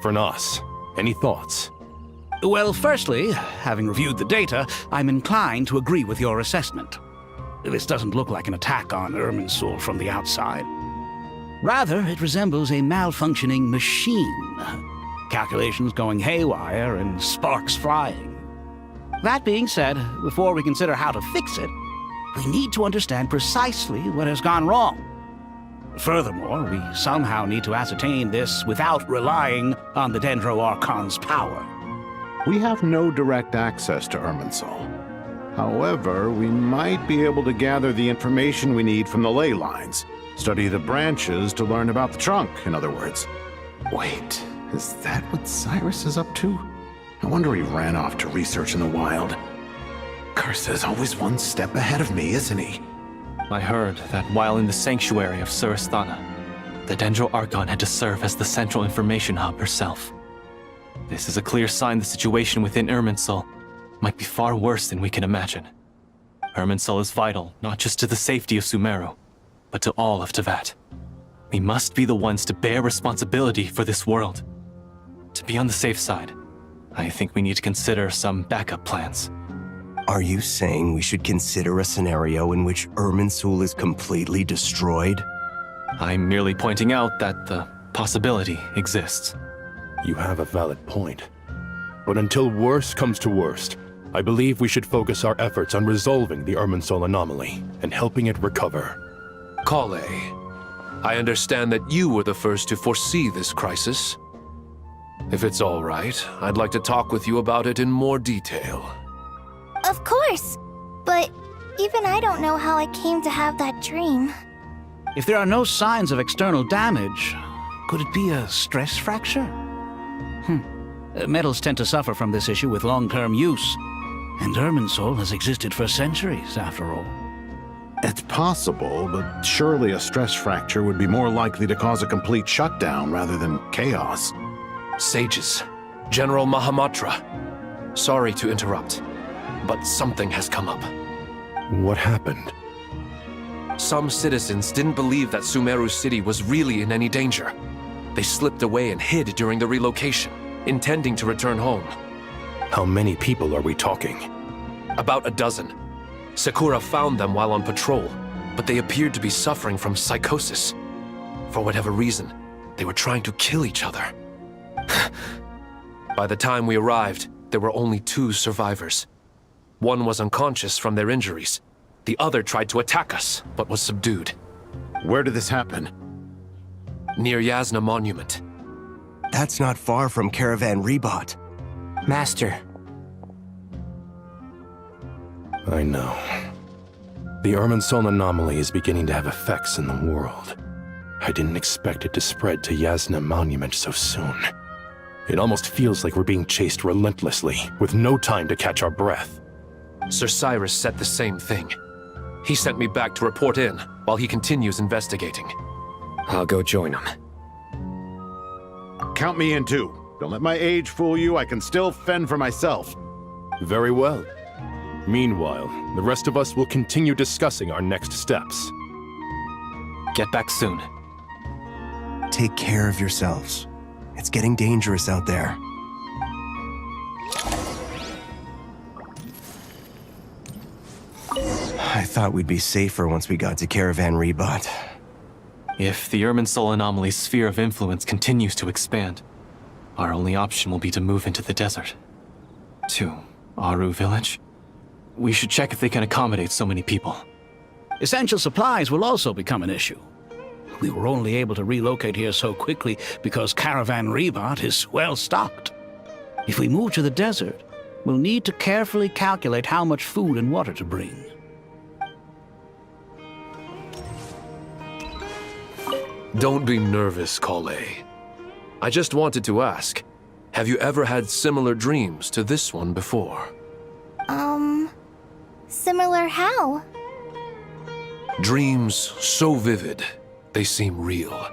Fernas, any thoughts? Well, firstly, having reviewed the data, I'm inclined to agree with your assessment. This doesn't look like an attack on Irminsul from the outside. Rather, it resembles a malfunctioning machine. Calculations going haywire and sparks flying. That being said, before we consider how to fix it, we need to understand precisely what has gone wrong. Furthermore, we somehow need to ascertain this without relying on the Dendro Archon's power. We have no direct access to Irminsul. However, we might be able to gather the information we need from the ley lines. Study the branches to learn about the trunk, in other words. Wait, is that what Cyrus is up to? I wonder he ran off to research in the wild. Curse, always one step ahead of me, isn't he? I heard that while in the sanctuary of Surasthana, the Dendro Archon had to serve as the central information hub herself. This is a clear sign the situation within Irminsul might be far worse than we can imagine. Irminsul is vital not just to the safety of Sumeru, but to all of Teyvat. We must be the ones to bear responsibility for this world. To be on the safe side, I think we need to consider some backup plans. Are you saying we should consider a scenario in which Irminsul is completely destroyed? I'm merely pointing out that the possibility exists. You have a valid point. But until worst comes to worst, I believe we should focus our efforts on resolving the Irminsul anomaly and helping it recover. Kale, I understand that you were the first to foresee this crisis. If it's all right, I'd like to talk with you about it in more detail. Of course! But even I don't know how I came to have that dream. If there are no signs of external damage, could it be a stress fracture? Metals tend to suffer from this issue with long-term use, and Irminsul has existed for centuries, after all. It's possible, but surely a stress fracture would be more likely to cause a complete shutdown rather than chaos. Sages, General Mahamatra, sorry to interrupt, but something has come up. What happened? Some citizens didn't believe that Sumeru City was really in any danger. They slipped away and hid during the relocation, intending to return home. How many people are we talking? About a dozen. Sakura found them while on patrol, but they appeared to be suffering from psychosis. For whatever reason, they were trying to kill each other. By the time we arrived, there were only 2 survivors. One was unconscious from their injuries. The other tried to attack us, but was subdued. Where did this happen? Near Yasna Monument. That's not far from Caravan Rebot. Master. I know. The Irminsul anomaly is beginning to have effects in the world. I didn't expect it to spread to Yasna Monument so soon. It almost feels like we're being chased relentlessly, with no time to catch our breath. Sir Cyrus said the same thing. He sent me back to report in, while he continues investigating. I'll go join him. Count me in too. Don't let my age fool you, I can still fend for myself. Very well. Meanwhile, the rest of us will continue discussing our next steps. Get back soon. Take care of yourselves. It's getting dangerous out there. I thought we'd be safer once we got to Caravan Rebot. If the Irminsul anomaly's sphere of influence continues to expand, our only option will be to move into the desert. To Aru Village? We should check if they can accommodate so many people. Essential supplies will also become an issue. We were only able to relocate here so quickly because Caravan Rebot is well stocked. If we move to the desert, we'll need to carefully calculate how much food and water to bring. Don't be nervous, Kale. I just wanted to ask, have you ever had similar dreams to this one before? Similar how? Dreams so vivid, they seem real.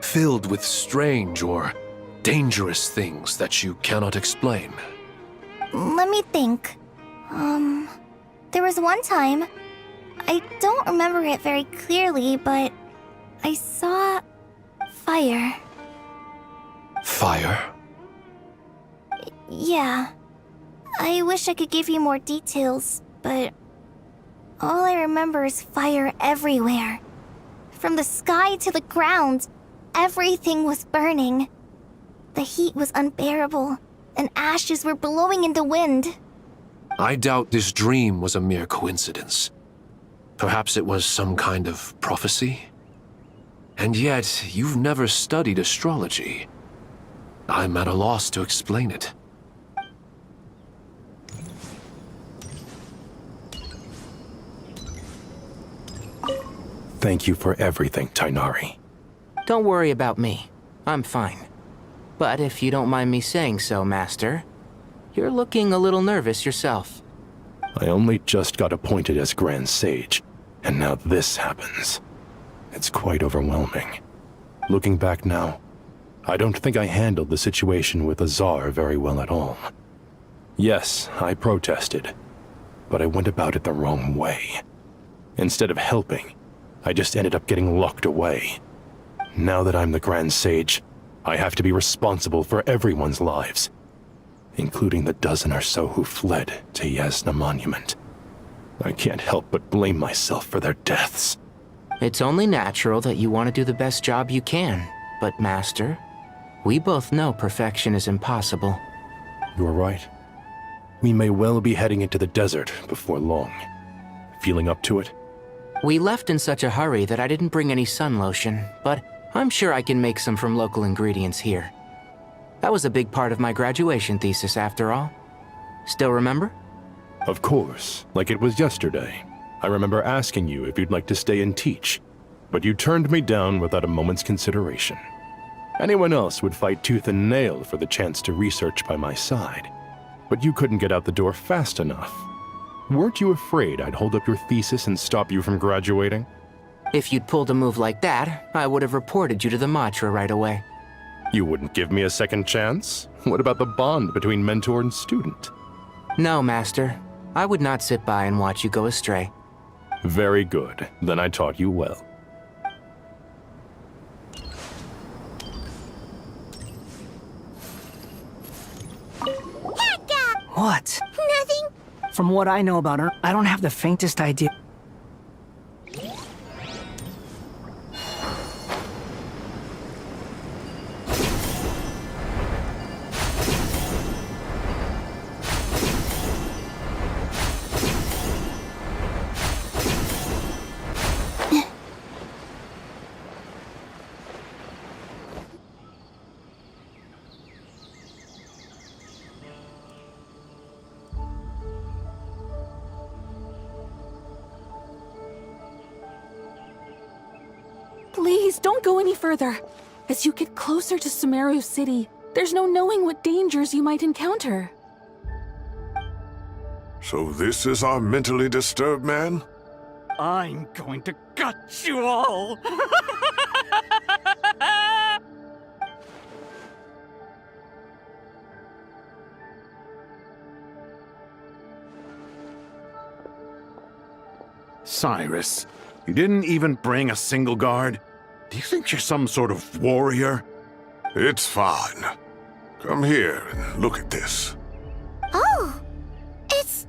Filled with strange or dangerous things that you cannot explain. Let me think. There was one time, I don't remember it very clearly, but I saw fire. Fire? Yeah. I wish I could give you more details, but all I remember is fire everywhere. From the sky to the ground, everything was burning. The heat was unbearable, and ashes were blowing in the wind. I doubt this dream was a mere coincidence. Perhaps it was some kind of prophecy? And yet, you've never studied astrology. I'm at a loss to explain it. Thank you for everything, Tainari. Don't worry about me. I'm fine. But if you don't mind me saying so, Master, you're looking a little nervous yourself. I only just got appointed as Grand Sage, and now this happens. It's quite overwhelming. Looking back now, I don't think I handled the situation with Azar very well at all. Yes, I protested, but I went about it the wrong way. Instead of helping, I just ended up getting locked away. Now that I'm the Grand Sage, I have to be responsible for everyone's lives, including the dozen or so who fled to Yasna Monument. I can't help but blame myself for their deaths. It's only natural that you want to do the best job you can, but Master, we both know perfection is impossible. You're right. We may well be heading into the desert before long. Feeling up to it? We left in such a hurry that I didn't bring any sun lotion, but I'm sure I can make some from local ingredients here. That was a big part of my graduation thesis, after all. Still remember? Of course, like it was yesterday. I remember asking you if you'd like to stay and teach, but you turned me down without a moment's consideration. Anyone else would fight tooth and nail for the chance to research by my side, but you couldn't get out the door fast enough. Weren't you afraid I'd hold up your thesis and stop you from graduating? If you'd pulled a move like that, I would have reported you to the Matra right away. You wouldn't give me a second chance? What about the bond between mentor and student? No, Master. I would not sit by and watch you go astray. Very good. Then I taught you well. What? Nothing. From what I know about her, I don't have the faintest idea. Please, don't go any further. As you get closer to Sumeru City, there's no knowing what dangers you might encounter. So this is our mentally disturbed man? I'm going to gut you all! Cyrus, you didn't even bring a single guard? Do you think you're some sort of warrior? It's fine. Come here and look at this. Oh, it's...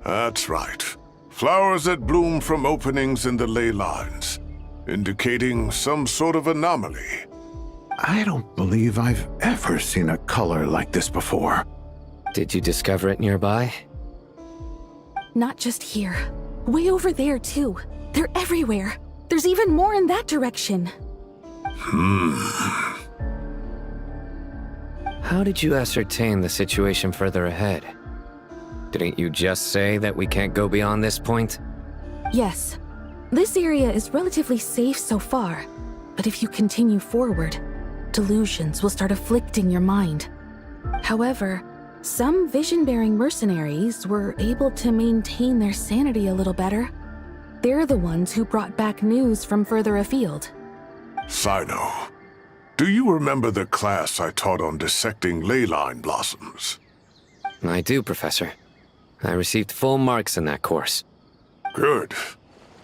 That's right. Flowers that bloom from openings in the ley lines, indicating some sort of anomaly. I don't believe I've ever seen a color like this before. Did you discover it nearby? Not just here. Way over there, too. They're everywhere. There's even more in that direction. How did you ascertain the situation further ahead? Didn't you just say that we can't go beyond this point? Yes. This area is relatively safe so far, but if you continue forward, delusions will start afflicting your mind. However, some vision-bearing mercenaries were able to maintain their sanity a little better. They're the ones who brought back news from further afield. Sino, do you remember the class I taught on dissecting ley line blossoms? I do, Professor. I received full marks in that course. Good.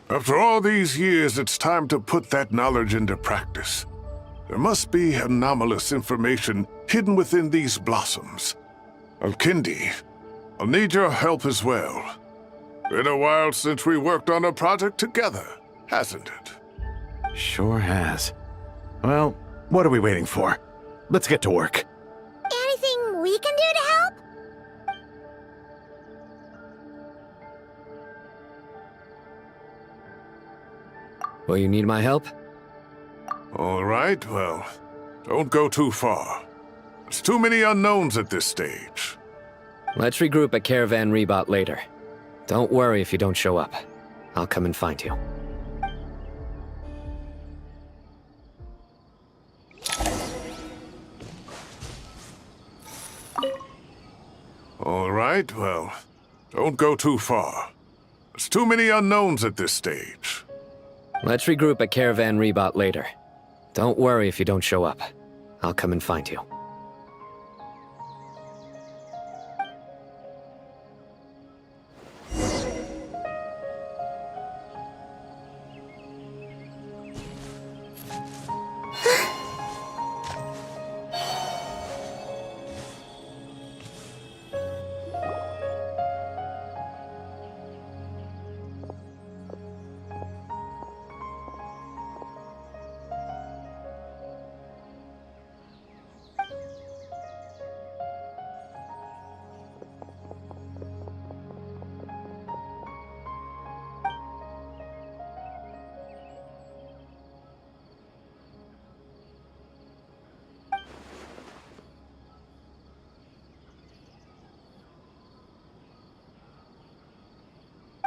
After all these years, it's time to put that knowledge into practice. There must be anomalous information hidden within these blossoms. Alkindi, I'll need your help as well. Been a while since we worked on a project together. hasn't it? Sure has. Well, what are we waiting for? Let's get to work. Anything we can do to help? Will you need my help? All right, well, don't go too far. There's too many unknowns at this stage. Let's regroup at Caravan Rebot later. Don't worry if you don't show up. I'll come and find you. All right, well, don't go too far. There's too many unknowns at this stage. Let's regroup at Caravan Rebot later. Don't worry if you don't show up. I'll come and find you.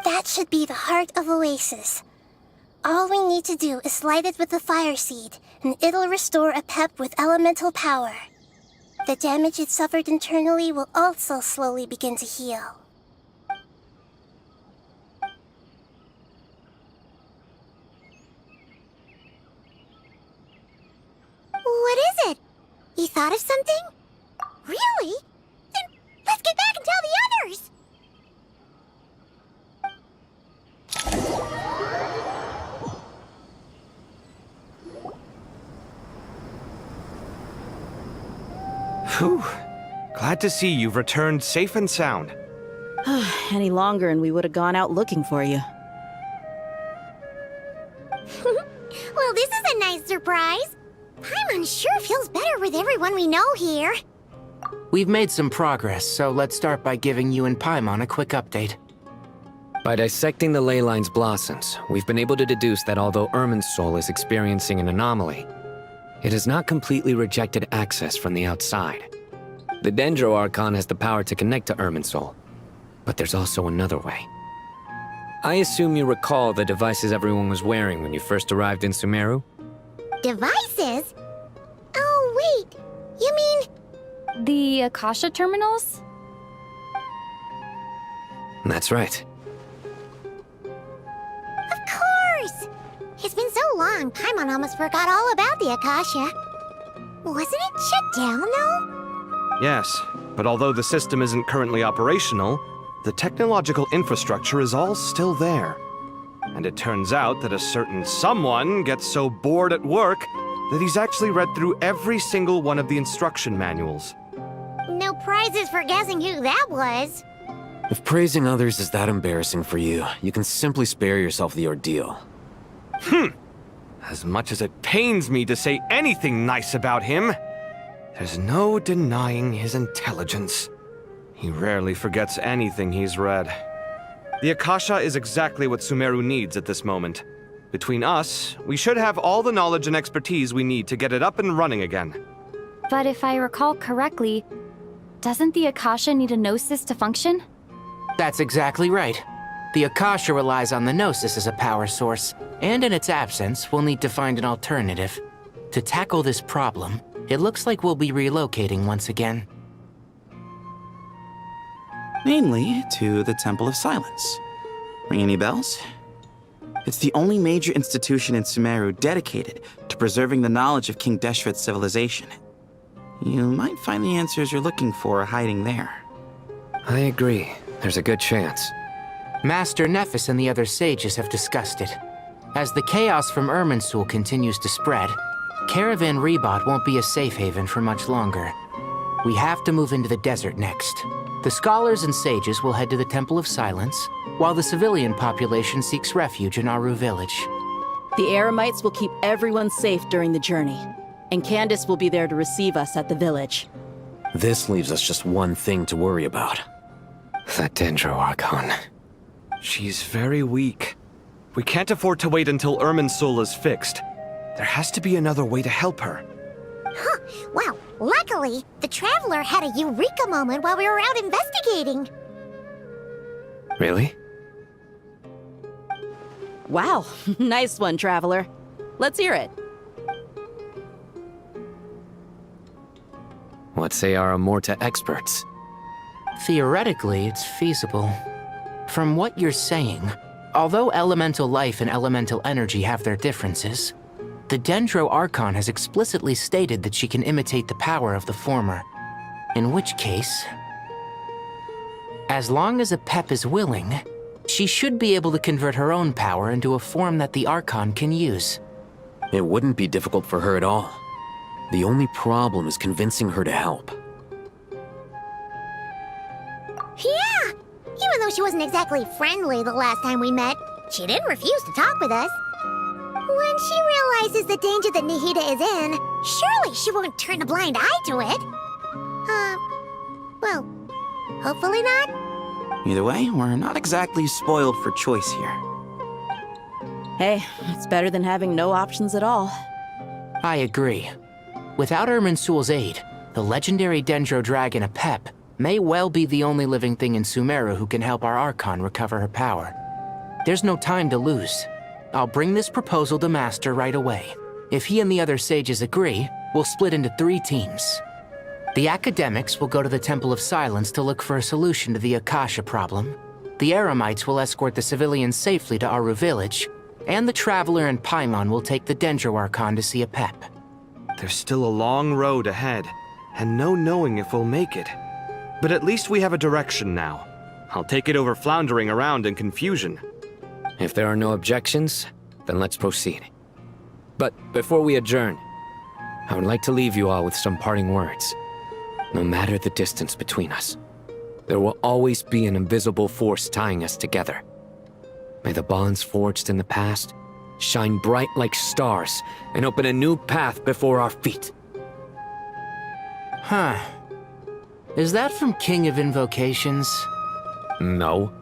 That should be the heart of Oasis. All we need to do is light it with the fire seed, and it'll restore a pep with elemental power. The damage it suffered internally will also slowly begin to heal. What is it? You thought of something? Really? Then let's get back and tell the others! Whew. Glad to see you've returned safe and sound. Any longer and we would have gone out looking for you. Well, this is a nice surprise. Paimon sure feels better with everyone we know here. We've made some progress, so let's start by giving you and Paimon a quick update. By dissecting the ley line's blossoms, we've been able to deduce that although Irminsul is experiencing an anomaly, it has not completely rejected access from the outside. The Dendro Archon has the power to connect to Irminsul, but there's also another way. I assume you recall the devices everyone was wearing when you first arrived in Sumeru? Devices? Oh, wait. You mean... The Akasha terminals? That's right. Of course! It's been so long, Paimon almost forgot all about the Akasha. Wasn't it shut down, though? Yes, but although the system isn't currently operational, the technological infrastructure is all still there. And it turns out that a certain someone gets so bored at work that he's actually read through every single one of the instruction manuals. No prizes for guessing who that was. If praising others is that embarrassing for you, you can simply spare yourself the ordeal. As much as it pains me to say anything nice about him, there's no denying his intelligence. He rarely forgets anything he's read. The Akasha is exactly what Sumeru needs at this moment. Between us, we should have all the knowledge and expertise we need to get it up and running again. But if I recall correctly, doesn't the Akasha need a Gnosis to function? That's exactly right. The Akasha relies on the Gnosis as a power source, and in its absence, we'll need to find an alternative. To tackle this problem, it looks like we'll be relocating once again. Mainly to the Temple of Silence. Ring any bells? It's the only major institution in Sumeru dedicated to preserving the knowledge of King Deshret's civilization. You might find the answers you're looking for hiding there. I agree. There's a good chance. Master Nephis and the other sages have discussed it. As the chaos from Irminsul continues to spread, Caravan Rebot won't be a safe haven for much longer. We have to move into the desert next. The scholars and sages will head to the Temple of Silence, while the civilian population seeks refuge in Aru village. The Eremites will keep everyone safe during the journey, and Candace will be there to receive us at the village. This leaves us just one thing to worry about. That Dendro Archon. She's very weak. We can't afford to wait until Irminsul is fixed. There has to be another way to help her. Huh. Well, luckily, the Traveler had a eureka moment while we were out investigating. Really? Wow, nice one, Traveler. Let's hear it. What say our Amorta experts? Theoretically, it's feasible. From what you're saying, although elemental life and elemental energy have their differences, the Dendro Archon has explicitly stated that she can imitate the power of the former. In which case, as long as Apep is willing, she should be able to convert her own power into a form that the Archon can use. It wouldn't be difficult for her at all. The only problem is convincing her to help. Yeah! Even though she wasn't exactly friendly the last time we met, she didn't refuse to talk with us. When she realizes the danger that Nihida is in, surely she won't turn a blind eye to it. Well, hopefully not. Either way, we're not exactly spoiled for choice here. Hey, it's better than having no options at all. I agree. Without Irminsul's aid, the legendary Dendro Dragon Apep may well be the only living thing in Sumeru who can help our Archon recover her power. There's no time to lose. I'll bring this proposal to Master right away. If he and the other sages agree, we'll split into 3 teams. The academics will go to the Temple of Silence to look for a solution to the Akasha problem. The Eremites will escort the civilians safely to Aru village, and the Traveler and Paimon will take the Dendro Archon to see Apep. There's still a long road ahead, and no knowing if we'll make it. But at least we have a direction now. I'll take it over floundering around in confusion. If there are no objections, then let's proceed. But before we adjourn, I would like to leave you all with some parting words. No matter the distance between us, there will always be an invisible force tying us together. May the bonds forged in the past shine bright like stars and open a new path before our feet. Huh. Is that from King of Invocations? No.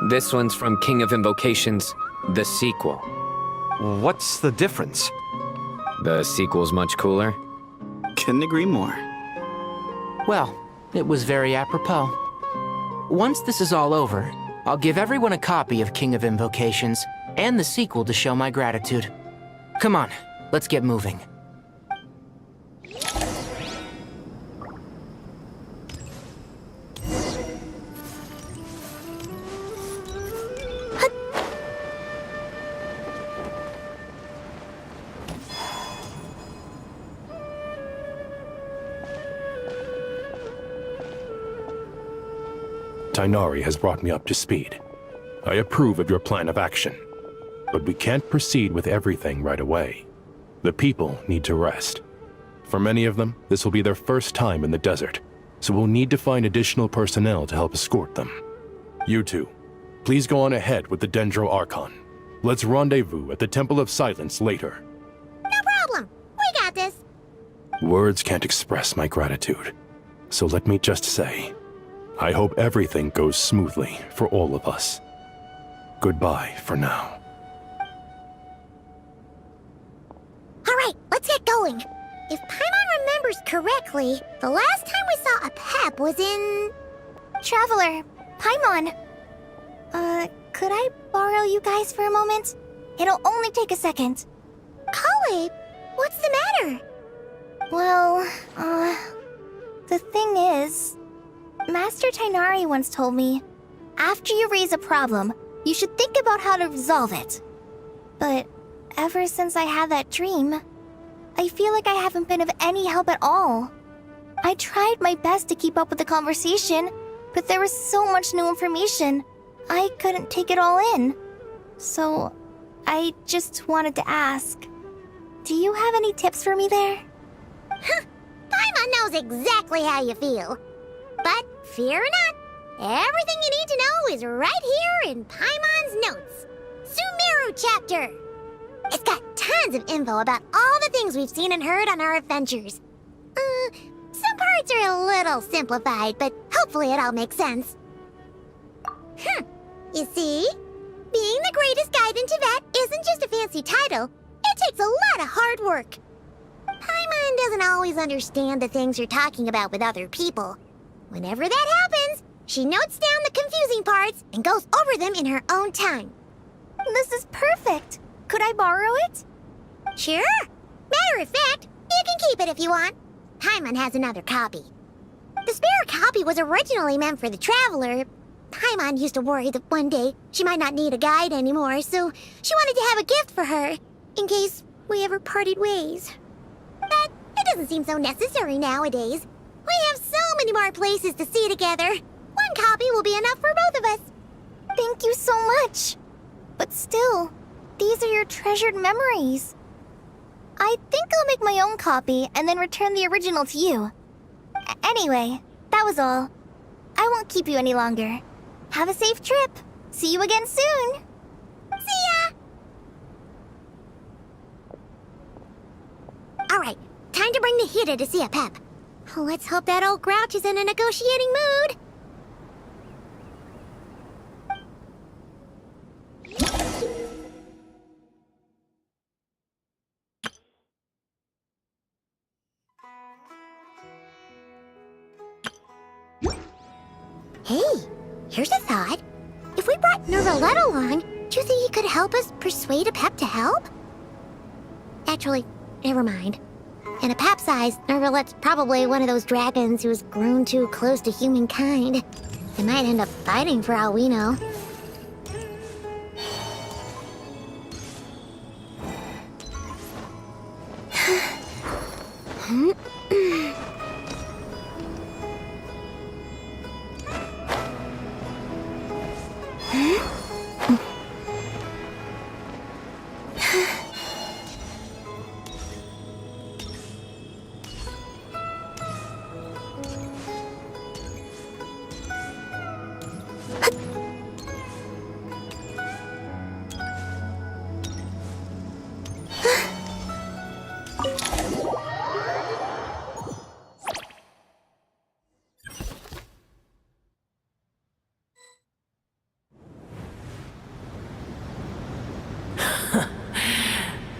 This one's from King of Invocations, the sequel. What's the difference? The sequel's much cooler. Couldn't agree more. Well, it was very apropos. Once this is all over, I'll give everyone a copy of King of Invocations and the sequel to show my gratitude. Come on, let's get moving. Tainari has brought me up to speed. I approve of your plan of action, but we can't proceed with everything right away. The people need to rest. For many of them, this will be their first time in the desert, so we'll need to find additional personnel to help escort them. You two, please go on ahead with the Dendro Archon. Let's rendezvous at the Temple of Silence later. No problem. We got this. Words can't express my gratitude, so let me just say, I hope everything goes smoothly for all of us. Goodbye for now. All right, let's get going. If Paimon remembers correctly, the last time we saw Apep was in... Traveler, Paimon. Could I borrow you guys for a moment? It'll only take a second. Kale, what's the matter? Well, the thing is... Master Tainari once told me, after you raise a problem, you should think about how to resolve it. But ever since I had that dream, I feel like I haven't been of any help at all. I tried my best to keep up with the conversation, but there was so much new information, I couldn't take it all in. So, I just wanted to ask, do you have any tips for me there? Huh, Paimon knows exactly how you feel. But fear not, everything you need to know is right here in Paimon's notes. Sumeru chapter. It's got tons of info about all the things we've seen and heard on our adventures. Some parts are a little simplified, but hopefully it all makes sense. You see? Being the greatest guide in Tibet isn't just a fancy title. It takes a lot of hard work. Paimon doesn't always understand the things you're talking about with other people. Whenever that happens, she notes down the confusing parts and goes over them in her own time. This is perfect. Could I borrow it? Sure. Matter of fact, you can keep it if you want. Paimon has another copy. The spare copy was originally meant for the Traveler. Paimon used to worry that one day she might not need a guide anymore, so she wanted to have a gift for her, in case we ever parted ways. But it doesn't seem so necessary nowadays. We have so many more places to see together. One copy will be enough for both of us. Thank you so much. But still, these are your treasured memories. I think I'll make my own copy and then return the original to you. Anyway, that was all. I won't keep you any longer. Have a safe trip. See you again soon. See ya! Alright, time to bring Nahida to see a Pep. Let's hope that old grouch is in a negotiating mood. Hey, here's a thought. If we brought Nervalet along, do you think he could help us persuade a Pep to help? Actually, never mind. In a Pep size, Nervalet's probably one of those dragons who's grown too close to humankind. They might end up fighting for all we know.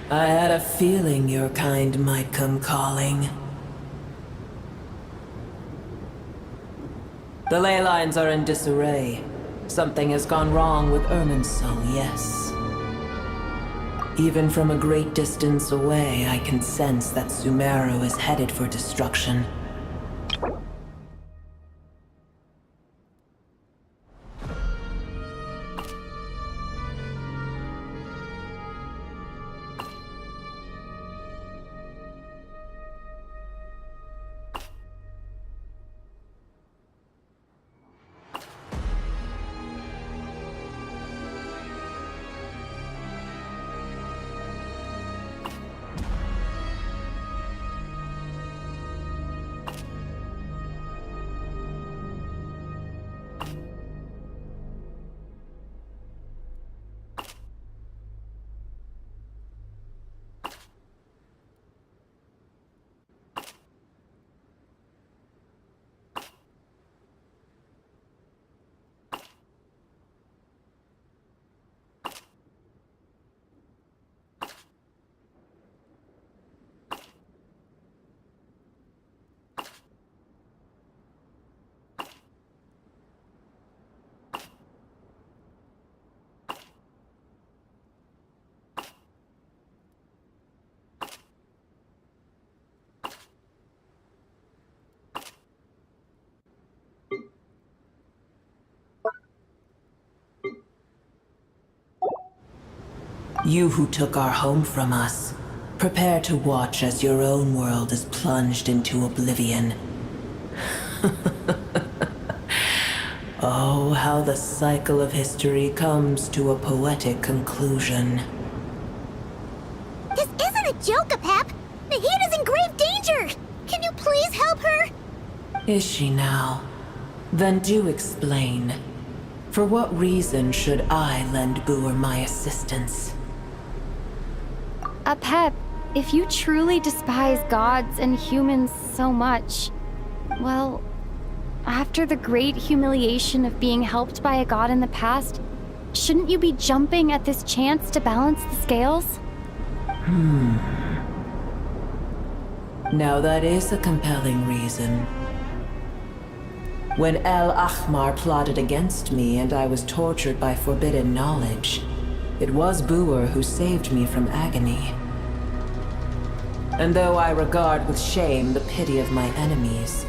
I had a feeling your kind might come calling. The ley lines are in disarray. Something has gone wrong with Irminsul, yes. Even from a great distance away, I can sense that Sumeru is headed for destruction. You who took our home from us, prepare to watch as your own world is plunged into oblivion. Oh, how the cycle of history comes to a poetic conclusion. This isn't a joke, Pep! Nahida's in grave danger! Can you please help her? Is she now? Then do explain. For what reason should I lend Boor my assistance? Pep, if you truly despise gods and humans so much, well, after the great humiliation of being helped by a god in the past, shouldn't you be jumping at this chance to balance the scales? Now that is a compelling reason. When El Ahmar plotted against me and I was tortured by forbidden knowledge, it was Buer who saved me from agony. And though I regard with shame the pity of my enemies,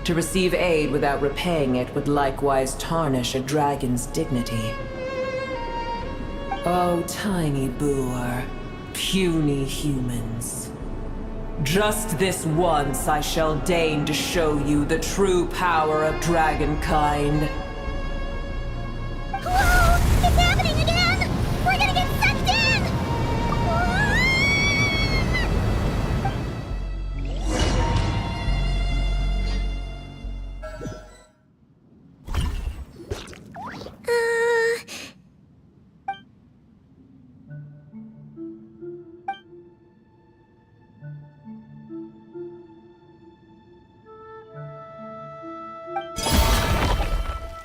to receive aid without repaying it would likewise tarnish a dragon's dignity. Oh, tiny Buer, puny humans. Just this once I shall deign to show you the true power of dragonkind. Whoa! It's happening again! We're gonna get sucked in!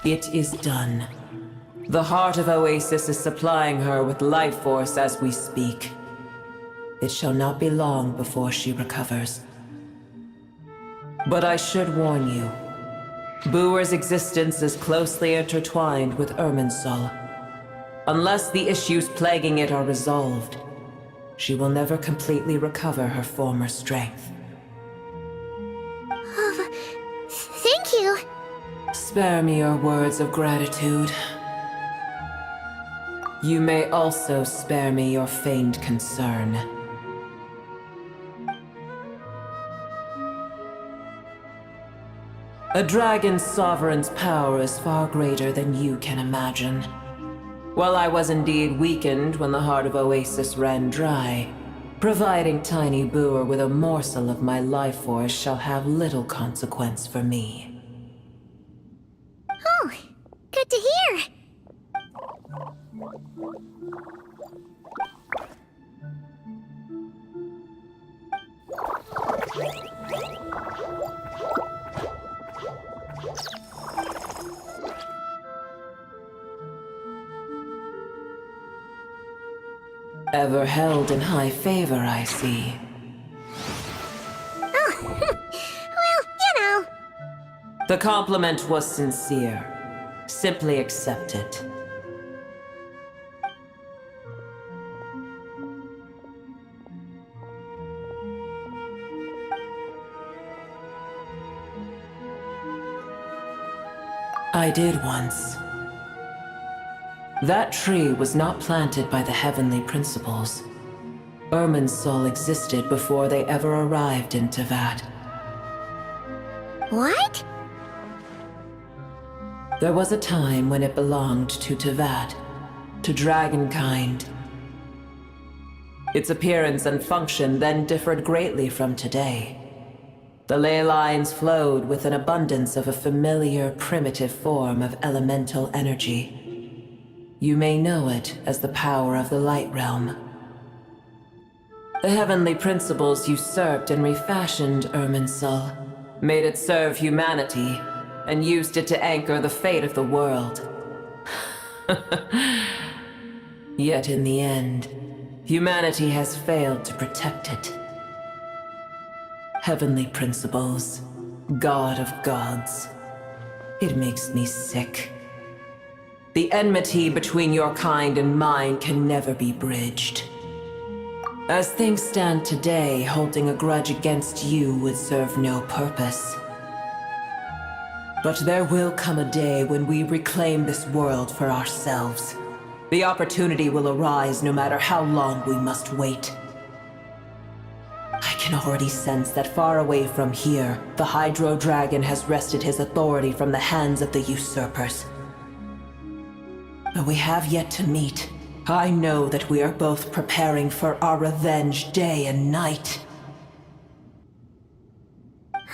It is done. The heart of Oasis is supplying her with life force as we speak. It shall not be long before she recovers. But I should warn you. Buer's existence is closely intertwined with Irminsul. Unless the issues plaguing it are resolved, she will never completely recover her former strength. Thank you. Spare me your words of gratitude. You may also spare me your feigned concern. A dragon's sovereign's power is far greater than you can imagine. While I was indeed weakened when the heart of Oasis ran dry, providing Tiny Buer with a morsel of my life force shall have little consequence for me. Oh, good to hear. Ever held in high favor, I see. Oh, well, you know. The compliment was sincere. Simply accept it. I did once. That tree was not planted by the heavenly principles. Irminsul existed before they ever arrived in Tevat. What? There was a time when it belonged to Tevat, to dragonkind. Its appearance and function then differed greatly from today. The ley lines flowed with an abundance of a familiar, primitive form of elemental energy. You may know it as the power of the Light Realm. The heavenly principles usurped and refashioned Irminsul, made it serve humanity, and used it to anchor the fate of the world. Yet in the end, humanity has failed to protect it. Heavenly principles, God of gods. It makes me sick. The enmity between your kind and mine can never be bridged. As things stand today, holding a grudge against you would serve no purpose. But there will come a day when we reclaim this world for ourselves. The opportunity will arise no matter how long we must wait. I can already sense that far away from here, the Hydro Dragon has wrested his authority from the hands of the usurpers. Though we have yet to meet, I know that we are both preparing for our revenge day and night.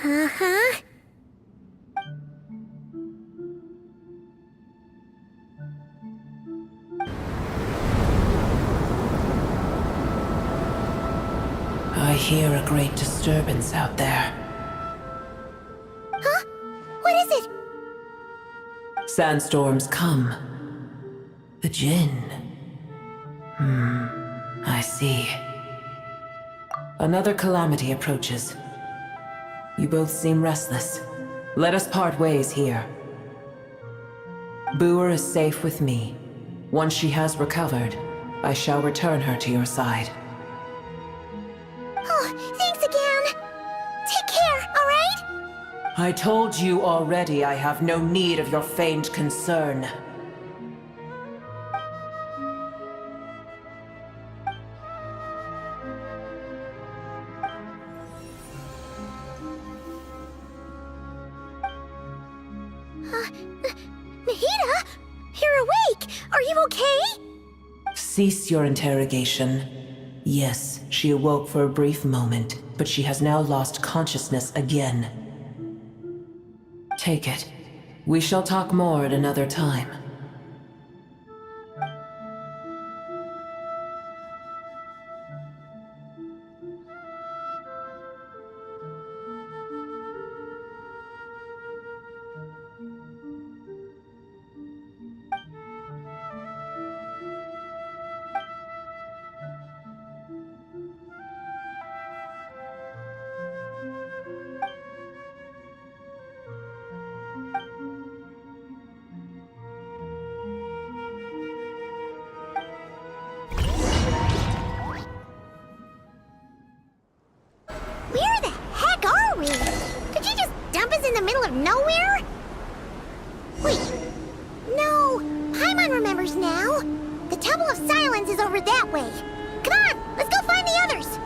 Uh-huh. hear a great disturbance out there. Huh? What is it? Sandstorms come. The Jinn. I see. Another calamity approaches. You both seem restless. Let us part ways here. Boer is safe with me. Once she has recovered, I shall return her to your side. Oh, thanks again. Take care, alright? I told you already I have no need of your feigned concern. Nahida? You're awake! Are you okay? Cease your interrogation. Yes, she awoke for a brief moment, but she has now lost consciousness again. Take it. We shall talk more at another time. Where the heck are we? Did you just dump us in the middle of nowhere? Wait. No. Paimon remembers now. The Temple of Silence is over that way. Come on, let's go find the others.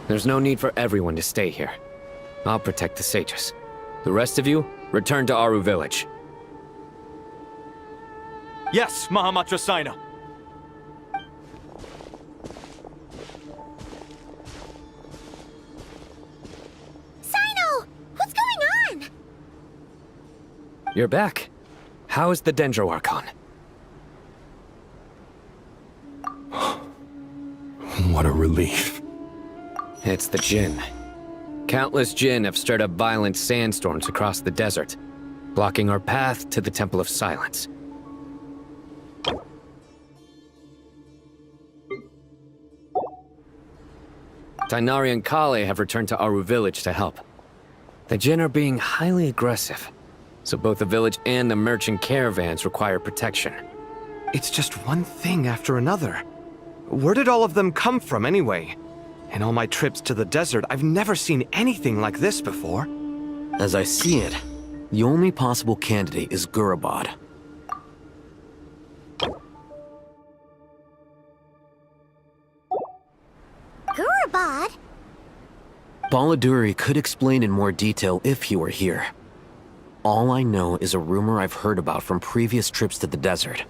There's no need for everyone to stay here. I'll protect the sages. The rest of you, return to Aru village. Yes, Mahamatra Sino. Sino! What's going on? You're back. How is the Dendro Archon? What a relief. It's the Jinn. Countless Jinn have stirred up violent sandstorms across the desert, blocking our path to the Temple of Silence. Tainari and Kale have returned to Aru village to help. The Jinn are being highly aggressive, so both the village and the merchant caravans require protection. It's just one thing after another. Where did all of them come from anyway? In all my trips to the desert, I've never seen anything like this before. As I see it, the only possible candidate is Gurabad. Gurabad? Baladuri could explain in more detail if he were here. All I know is a rumor I've heard about from previous trips to the desert.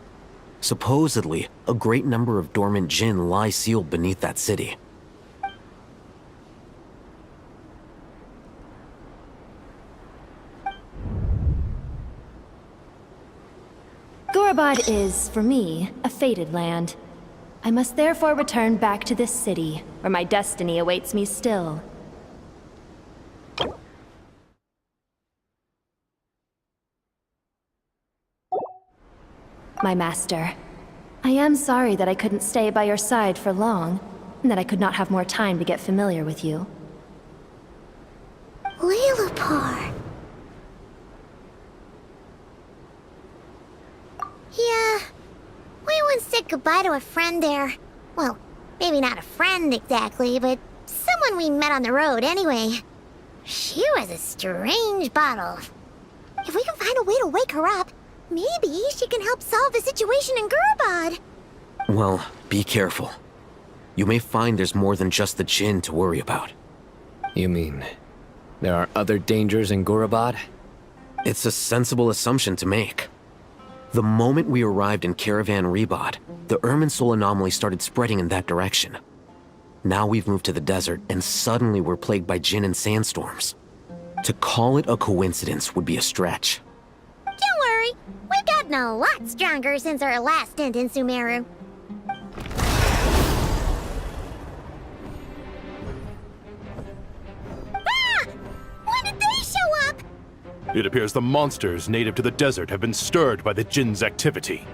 Supposedly, a great number of dormant Jinn lie sealed beneath that city. Gurabad is, for me, a fated land. I must therefore return back to this city, where my destiny awaits me still. My master, I am sorry that I couldn't stay by your side for long, and that I could not have more time to get familiar with you. Lilipar. Yeah, we once said goodbye to a friend there. Well, maybe not a friend exactly, but someone we met on the road anyway. She was a strange bottle. If we can find a way to wake her up, maybe she can help solve the situation in Gurabad. Well, be careful. You may find there's more than just the Jinn to worry about. You mean, there are other dangers in Gurabad? It's a sensible assumption to make. The moment we arrived in Caravan Rebad, the Irminsul anomaly started spreading in that direction. Now we've moved to the desert, and suddenly we're plagued by Jinn and sandstorms. To call it a coincidence would be a stretch. Don't worry, we've gotten a lot stronger since our last stint in Sumeru. Ah! When did they show up? It appears the monsters native to the desert have been stirred by the Jinn's activity.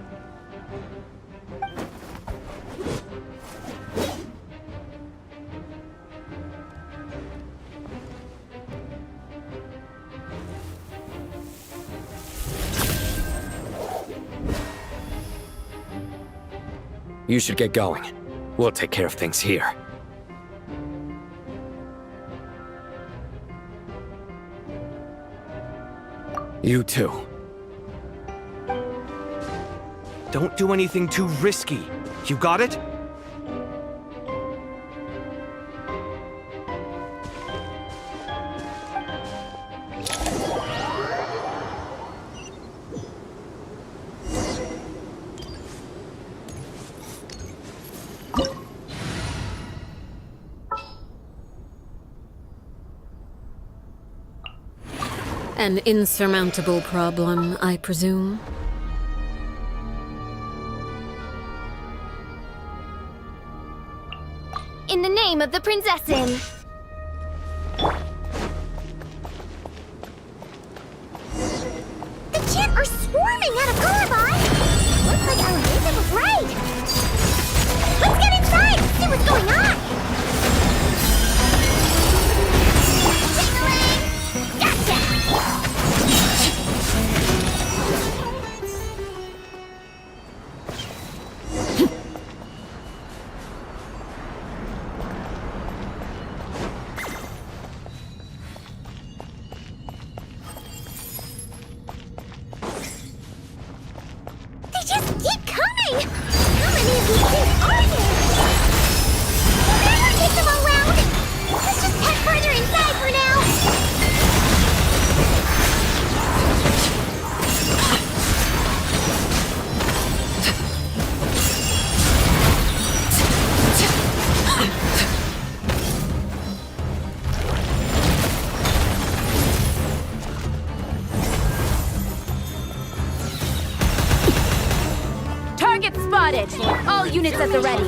You should get going. We'll take care of things here. You too. Don't do anything too risky. You got it? An insurmountable problem, I presume? In the name of the Prinzessin! The Jinn are swarming out of Gurabot! Looks like our agent was right! Let's get inside and see what's going on! They just keep coming! How many of these things are there? We'll never take them all round! Let's just head further inside for now! Target spotted! All units at the ready.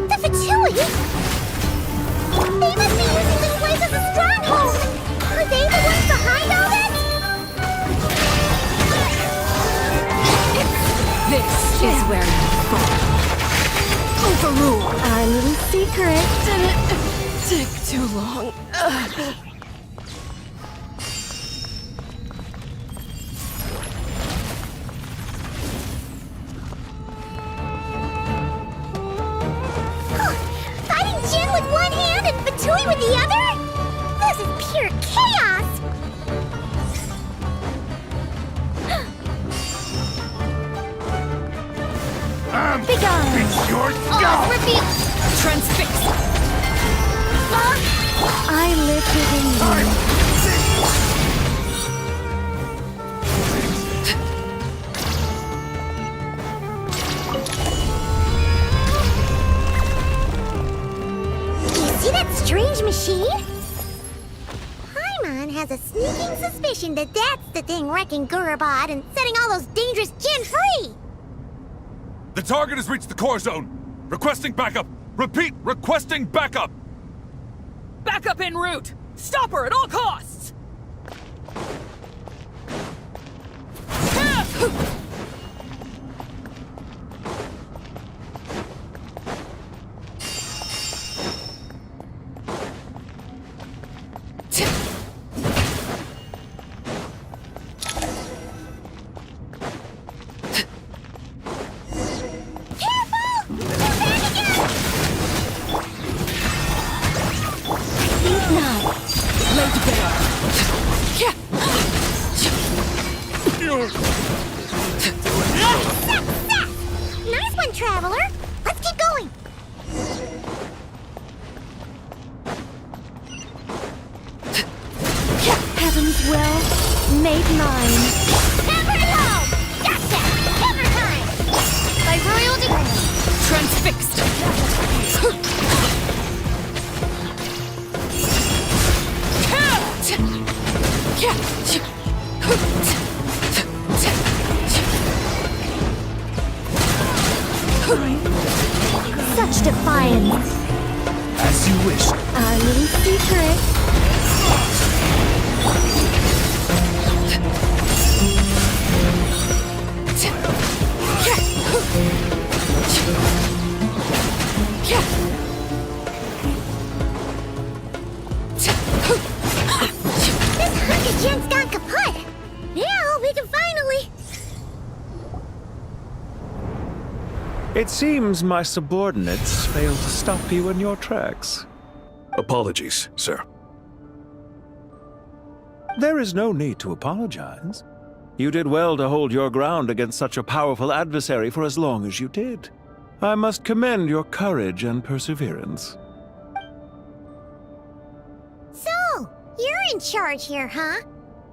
The Fatui? They must be using this place as a stronghold! Are they the ones behind all this? This is where you fall. Overrule. Our little secret didn't Take too long. Fighting Jinn with one hand and Fatui with the other? This is pure chaos! Begone! It's your All reveal! Transfix. I live within you. You see that strange machine? Paimon has a sneaking suspicion that that's the thing wrecking Gurabot and setting all those dangerous Jinn free! The target has reached the core zone. Requesting backup. Repeat, requesting backup. Backup en route! Stop her at all costs! Nice one, Traveler! Let's keep going! Heaven's will, made mine. Hammer it home! Gotcha! Hammer time! By royal decree. Transfixed! Such defiance. As you wish. Our little secret. This hunk gen's gone kaput. Now we can finally... It seems my subordinates failed to stop you in your tracks. Apologies, sir. There is no need to apologize. You did well to hold your ground against such a powerful adversary for as long as you did. I must commend your courage and perseverance. So, you're in charge here, huh?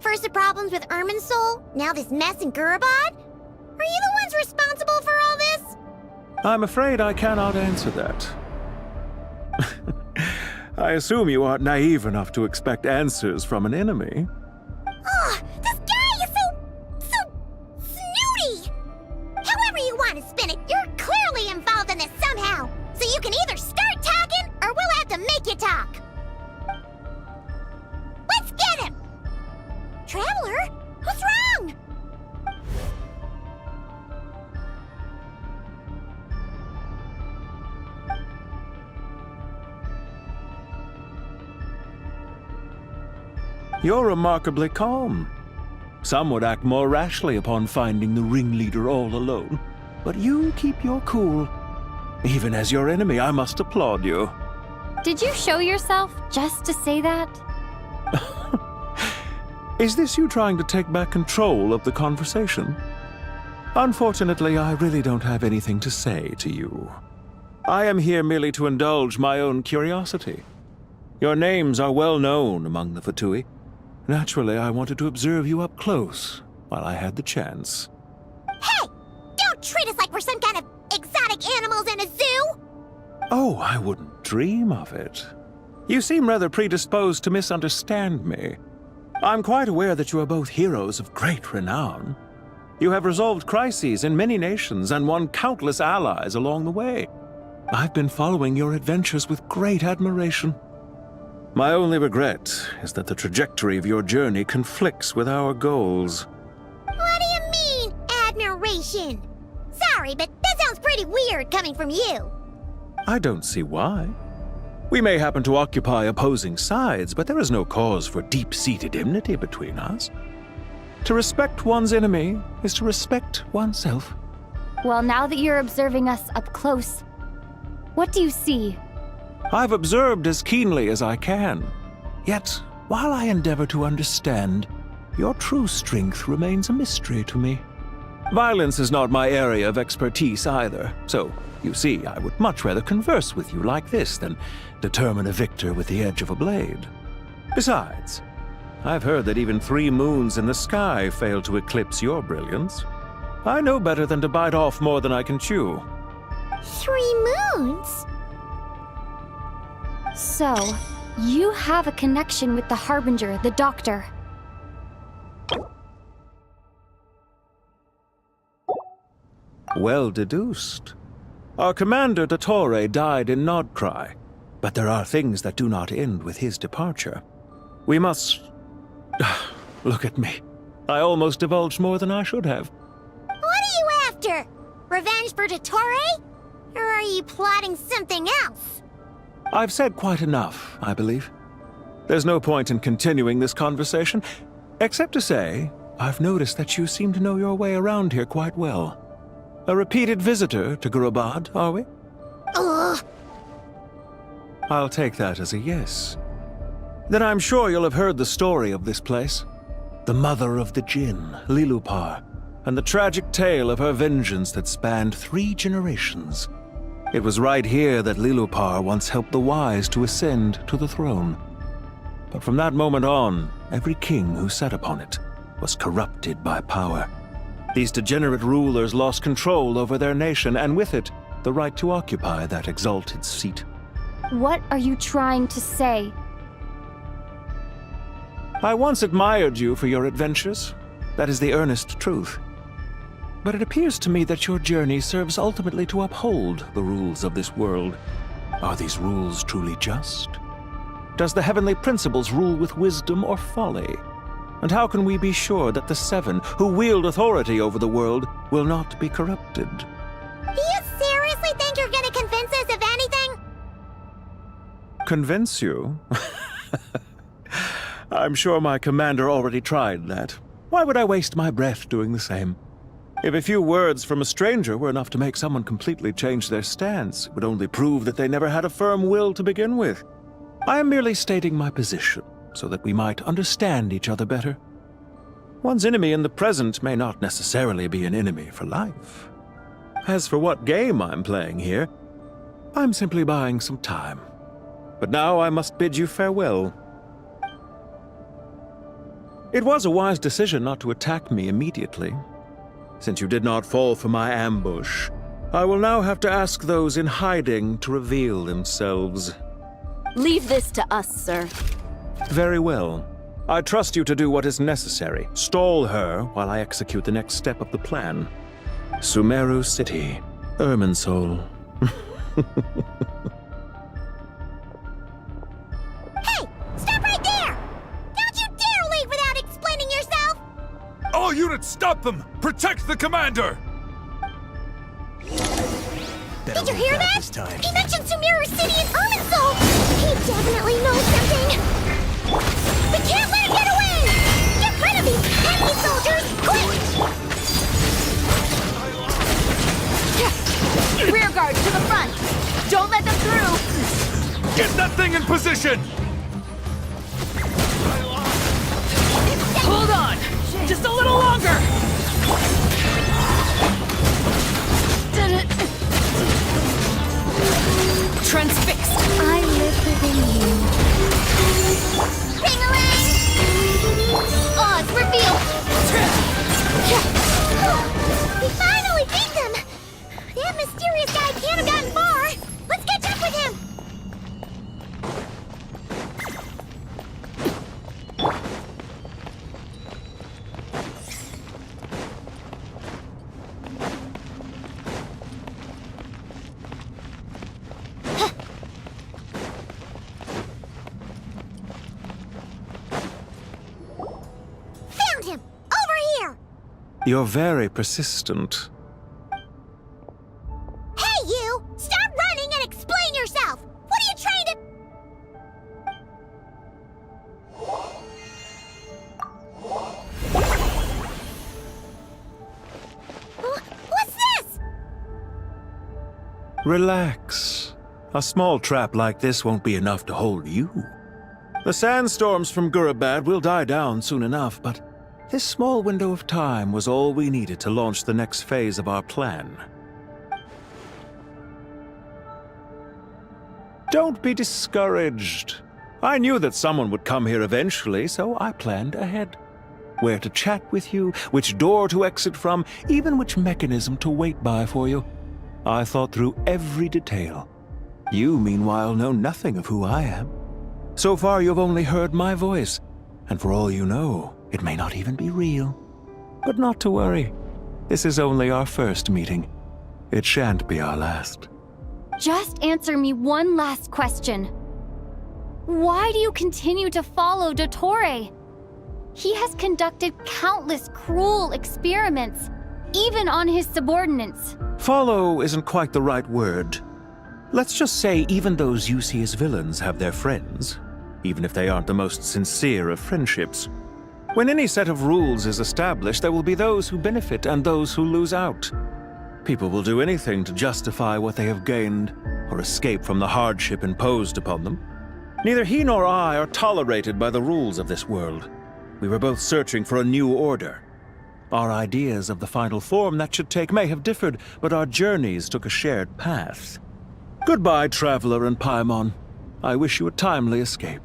First the problems with Irminsul, now this mess in Gurabad? Are you the ones responsible for all this? I'm afraid I cannot answer that. I assume you aren't naive enough to expect answers from an enemy. Oh, this guy is so snooty! However you want to spin it, you're clearly involved in this somehow. So you can either start talking, or we'll have to make you talk. Let's get him! Traveler, what's wrong? You're remarkably calm. Some would act more rashly upon finding the ringleader all alone, but you keep your cool. Even as your enemy, I must applaud you. Did you show yourself just to say that? Is this you trying to take back control of the conversation? Unfortunately, I really don't have anything to say to you. I am here merely to indulge my own curiosity. Your names are well known among the Fatui. Naturally, I wanted to observe you up close while I had the chance. Hey! Don't treat us like we're some kind of exotic animals in a zoo! Oh, I wouldn't dream of it. You seem rather predisposed to misunderstand me. I'm quite aware that you are both heroes of great renown. You have resolved crises in many nations and won countless allies along the way. I've been following your adventures with great admiration. My only regret is that the trajectory of your journey conflicts with our goals. What do you mean, admiration? Sorry, but that sounds pretty weird coming from you. I don't see why. We may happen to occupy opposing sides, but there is no cause for deep-seated enmity between us. To respect one's enemy is to respect oneself. Well, now that you're observing us up close, what do you see? I've observed as keenly as I can. Yet, while I endeavor to understand, your true strength remains a mystery to me. Violence is not my area of expertise either, so, you see, I would much rather converse with you like this than determine a victor with the edge of a blade. Besides, I've heard that even 3 moons in the sky fail to eclipse your brilliance. I know better than to bite off more than I can chew. 3 moons? So, you have a connection with the Harbinger, the Doctor. Well deduced. Our commander, Dottore, died in Nodcry, but there are things that do not end with his departure. We must... Look at me. I almost divulged more than I should have. What are you after? Revenge for Dottore? Or are you plotting something else? I've said quite enough, I believe. There's no point in continuing this conversation, except to say, I've noticed that you seem to know your way around here quite well. A repeated visitor to Gurabad, are we? Ugh. I'll take that as a yes. Then I'm sure you'll have heard the story of this place. The mother of the Jinn, Lilupar, and the tragic tale of her vengeance that spanned 3 generations. It was right here that Lilupar once helped the wise to ascend to the throne. But from that moment on, every king who sat upon it was corrupted by power. These degenerate rulers lost control over their nation, and with it, the right to occupy that exalted seat. What are you trying to say? I once admired you for your adventures. That is the earnest truth. But it appears to me that your journey serves ultimately to uphold the rules of this world. Are these rules truly just? Does the heavenly principles rule with wisdom or folly? And how can we be sure that the Seven, who wield authority over the world, will not be corrupted? Do you seriously think you're gonna convince us of anything? Convince you? I'm sure my commander already tried that. Why would I waste my breath doing the same? If a few words from a stranger were enough to make someone completely change their stance, it would only prove that they never had a firm will to begin with. I am merely stating my position, so that we might understand each other better. One's enemy in the present may not necessarily be an enemy for life. As for what game I'm playing here, I'm simply buying some time. But now I must bid you farewell. It was a wise decision not to attack me immediately. Since you did not fall for my ambush, I will now have to ask those in hiding to reveal themselves. Leave this to us, sir. Very well. I trust you to do what is necessary. Stall her while I execute the next step of the plan. Sumeru City, Irminsul. Hey! Stop right there! Don't you dare leave without explaining yourself! All units, stop them! Protect the commander! Did you hear that? He mentioned Sumeru City and Irminsul! He definitely knows something! We can't let him get away! Get rid of these enemy soldiers, quick! Rear guard to the front! Don't let them through! Get that thing in position! Hold on! Just a little longer! Transfixed! I live within you. Ring-a-ling! Odds revealed! We finally beat them! That mysterious guy can't have gotten far! Let's catch up with him! Found him! Over here! You're very persistent. Hey, you! Stop running and explain yourself! What are you trying to... What's this? Relax. A small trap like this won't be enough to hold you. The sandstorms from Gurabad will die down soon enough, but this small window of time was all we needed to launch the next phase of our plan. Don't be discouraged. I knew that someone would come here eventually, so I planned ahead. Where to chat with you, which door to exit from, even which mechanism to wait by for you. I thought through every detail. You, meanwhile, know nothing of who I am. So far, you've only heard my voice, and for all you know, it may not even be real. But not to worry. This is only our first meeting. It shan't be our last. Just answer me one last question. Why do you continue to follow Dottore? He has conducted countless cruel experiments, even on his subordinates. Follow isn't quite the right word. Let's just say even those you see as villains have their friends, even if they aren't the most sincere of friendships. When any set of rules is established, there will be those who benefit and those who lose out. People will do anything to justify what they have gained or escape from the hardship imposed upon them. Neither he nor I are tolerated by the rules of this world. We were both searching for a new order. Our ideas of the final form that should take may have differed, but our journeys took a shared path. Goodbye, Traveler and Paimon. I wish you a timely escape,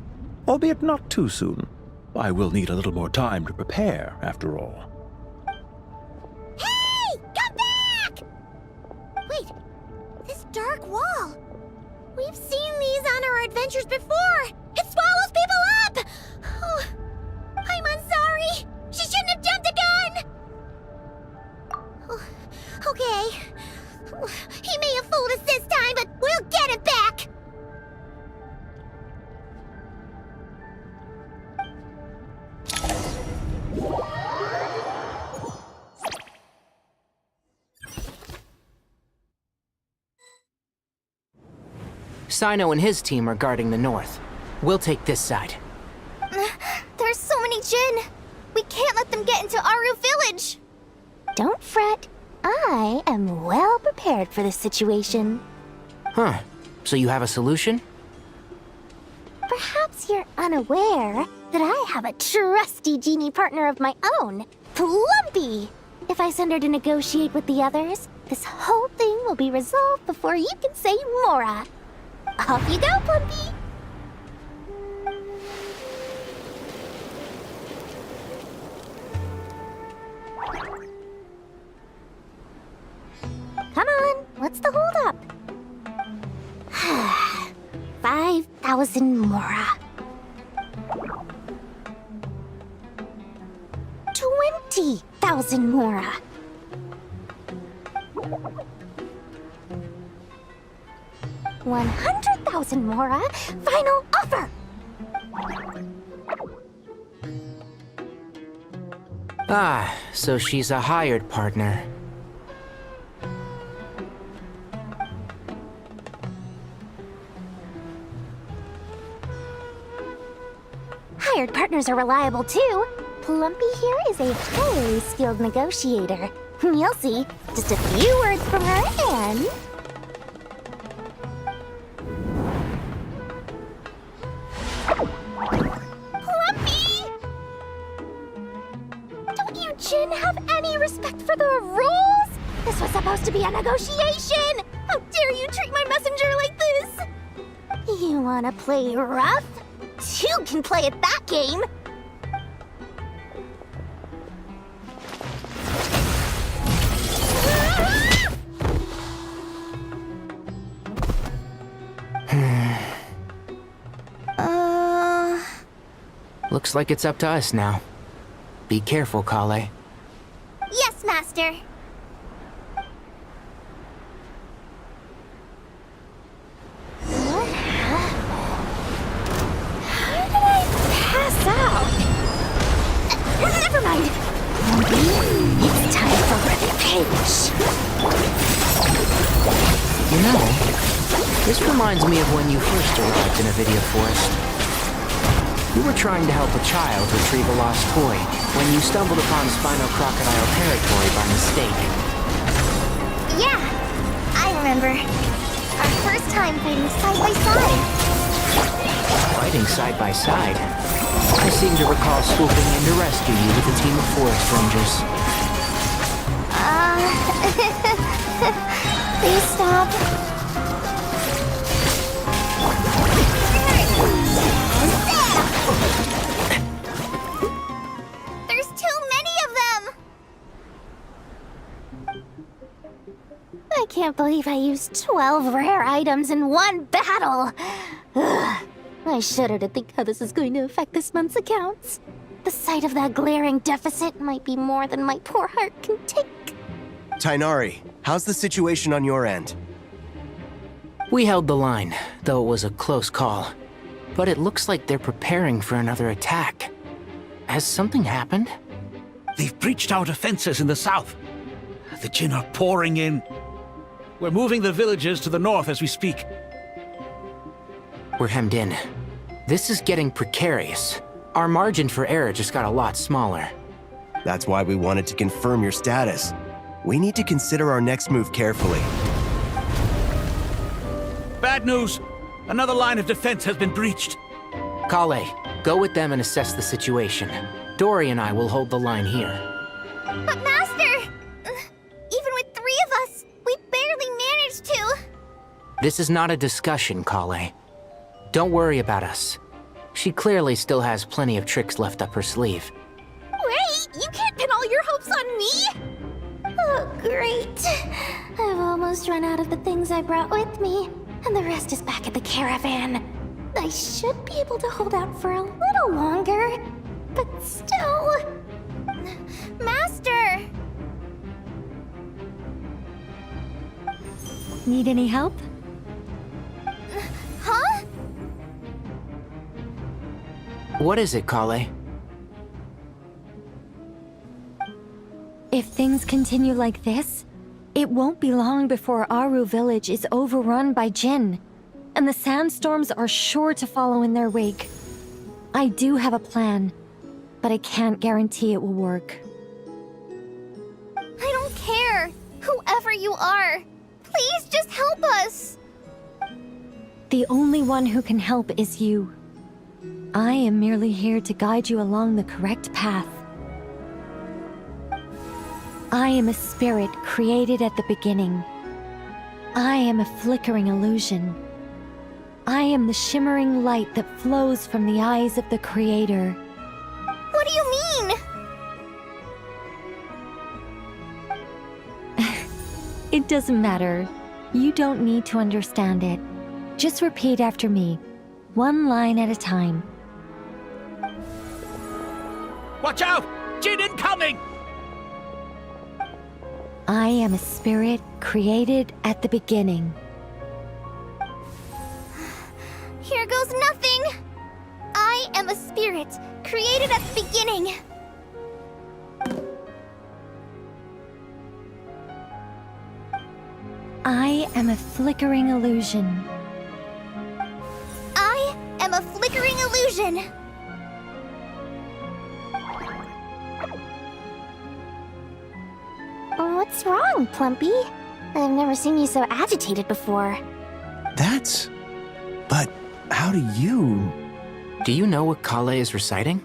albeit not too soon. I will need a little more time to prepare, after all. Hey! Come back! Wait, this dark wall. We've seen these on our adventures before. It swallows people up! Oh, Sino and his team are guarding the north. We'll take this side. There's so many Jin. We can't let them get into Aru Village. Don't fret. I am well prepared for this situation. Huh. So you have a solution? Perhaps you're unaware that I have a trusty genie partner of my own, Plumpy. If I send her to negotiate with the others, this whole thing will be resolved before you can say Mora. Off you go, Plumpy. Come on, what's the holdup? 5,000 Mora. 20,000 Mora. 100,000 Mora. Final offer. Ah, so she's a hired partner. Hired partners are reliable too. Plumpy here is a highly skilled negotiator. You'll see. Just a few words from her and... Plumpy! Don't you Jin have any respect for the rules? This was supposed to be a negotiation! How dare you treat my messenger like this? You wanna play rough? Two can play at that game! Looks like it's up to us now. Be careful, Kale. Yes, Master. Pass out. Never mind. It's time for revenge. You know, this reminds me of when you first arrived in Avidia Forest. You were trying to help a child retrieve a lost toy when you stumbled upon Spino Crocodile territory by mistake. Yeah, I remember. Our first time fighting side by side. Fighting side by side? I seem to recall swooping in to rescue you with a team of forest rangers. Please stop. There's too many of them! I can't believe I used 12 rare items in one battle. Ugh. I shudder to think how this is going to affect this month's accounts. The sight of that glaring deficit might be more than my poor heart can take. Tainari, how's the situation on your end? We held the line, though it was a close call. But it looks like they're preparing for another attack. Has something happened? They've breached our defenses in the south. The Jin are pouring in. We're moving the villagers to the north as we speak. We're hemmed in. This is getting precarious. Our margin for error just got a lot smaller. That's why we wanted to confirm your status. We need to consider our next move carefully. Bad news! Another line of defense has been breached. Kale, go with them and assess the situation. Dory and I will hold the line here. But Master! Even with 3 of us, we barely managed to. This is not a discussion, Kale. Don't worry about us. She clearly still has plenty of tricks left up her sleeve. Wait, you can't pin all your hopes on me? Oh, great. I've almost run out of the things I brought with me, and the rest is back at the caravan. I should be able to hold out for a little longer, but still... Master! Need any help? Huh? What is it, Kale? If things continue like this, it won't be long before Aru Village is overrun by Jin. and the sandstorms are sure to follow in their wake. I do have a plan, but I can't guarantee it will work. I don't care. Whoever you are, please just help us. The only one who can help is you. I am merely here to guide you along the correct path. I am a spirit created at the beginning. I am a flickering illusion. I am the shimmering light that flows from the eyes of the Creator. What do you mean? It doesn't matter. You don't need to understand it. Just repeat after me, one line at a time. Watch out! Jin incoming! I am a spirit created at the beginning. Here goes nothing. I am a spirit created at the beginning. I am a flickering illusion. I am a flickering illusion. What's wrong, Plumpy? I've never seen you so agitated before. But how do you... Do you know what Kale is reciting?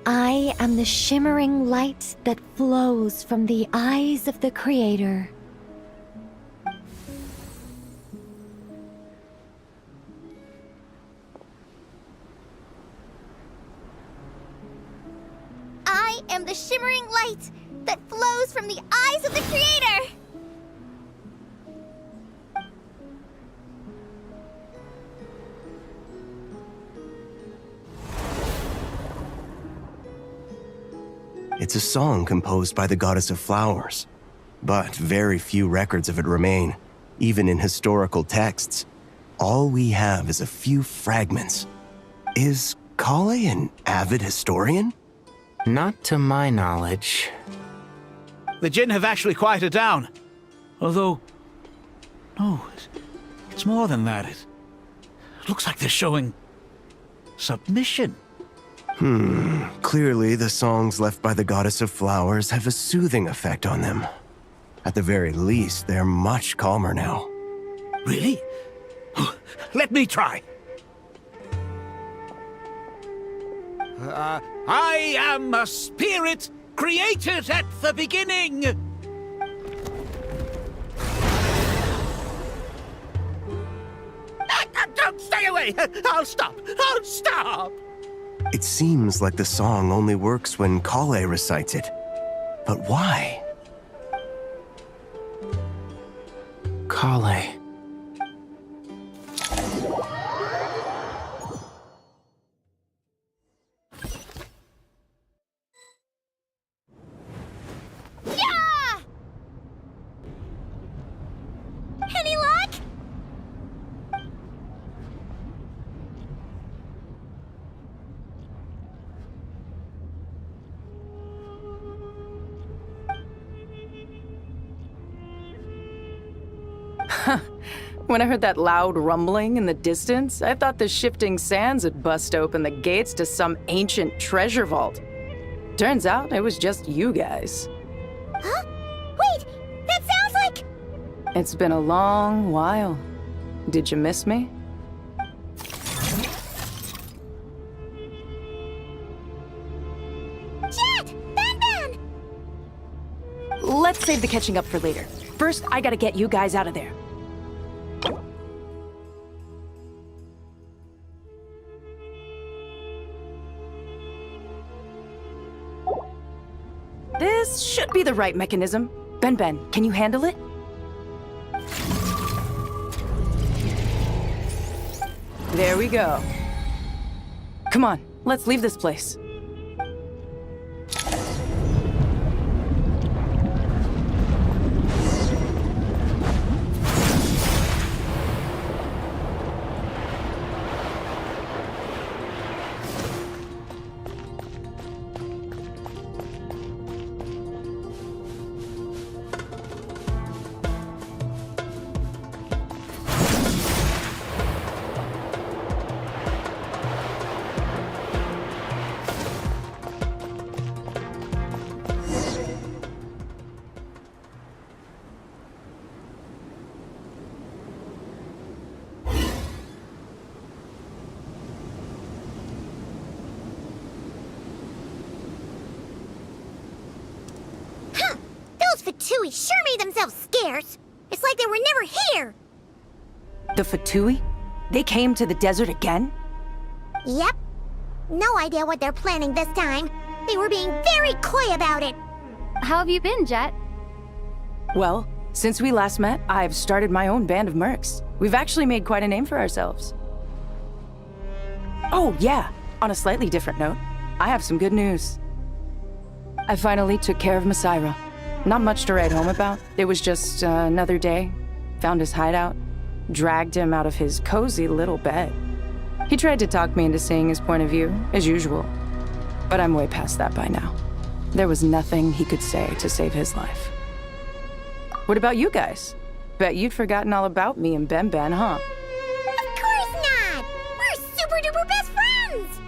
I am the shimmering light that flows from the eyes of the Creator. I am the shimmering light that flows from the eyes of the Creator. It's a song composed by the goddess of flowers, but very few records of it remain, even in historical texts. All we have is a few fragments. Is Kale an avid historian? Not to my knowledge. The Jin have actually quieted down. Although... No, it's more than that. It looks like they're showing... submission. Clearly the songs left by the goddess of flowers have a soothing effect on them. At the very least, they're much calmer now. Really? Let me try. I am a spirit created at the beginning. Don't stay away. I'll stop. I'll stop. It seems like the song only works when Kale recites it. But why? Kale. Yeah! Any luck? When I heard that loud rumbling in the distance, I thought the shifting sands had bust open the gates to some ancient treasure vault. Turns out it was just you guys. Huh? Wait, that sounds like... It's been a long while. Did you miss me? Jet! Ben! Let's save the catching up for later. First, I gotta get you guys out of there. This should be the right mechanism. Ben, can you handle it? There we go. Come on, let's leave this place. Fatui sure made themselves scarce. It's like they were never here. The Fatui? They came to the desert again? Yep. No idea what they're planning this time. They were being very coy about it. How have you been, Jet? Well, since we last met, I've started my own band of mercs. We've actually made quite a name for ourselves. Oh, yeah. On a slightly different note, I have some good news. I finally took care of Masaira. Not much to write home about. It was just another day. Found his hideout. Dragged him out of his cozy little bed. He tried to talk me into seeing his point of view, as usual. But I'm way past that by now. There was nothing he could say to save his life. What about you guys? Bet you'd forgotten all about me and Ben, huh? Of course not! We're super duper best friends!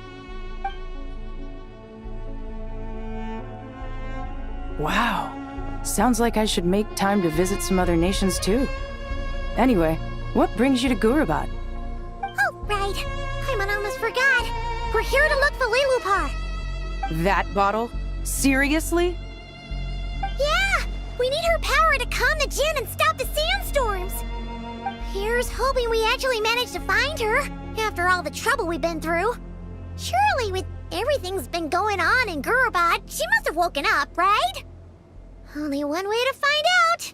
Wow. Sounds like I should make time to visit some other nations too. Anyway, what brings you to Gurabad? Oh, right. I almost forgot. We're here to look for Lilupar. That bottle? Seriously? Yeah! We need her power to calm the Jinn and stop the sandstorms. Here's hoping we actually manage to find her, after all the trouble we've been through. Surely, with everything's been going on in Gurabad, she must have woken up, right? Only one way to find out.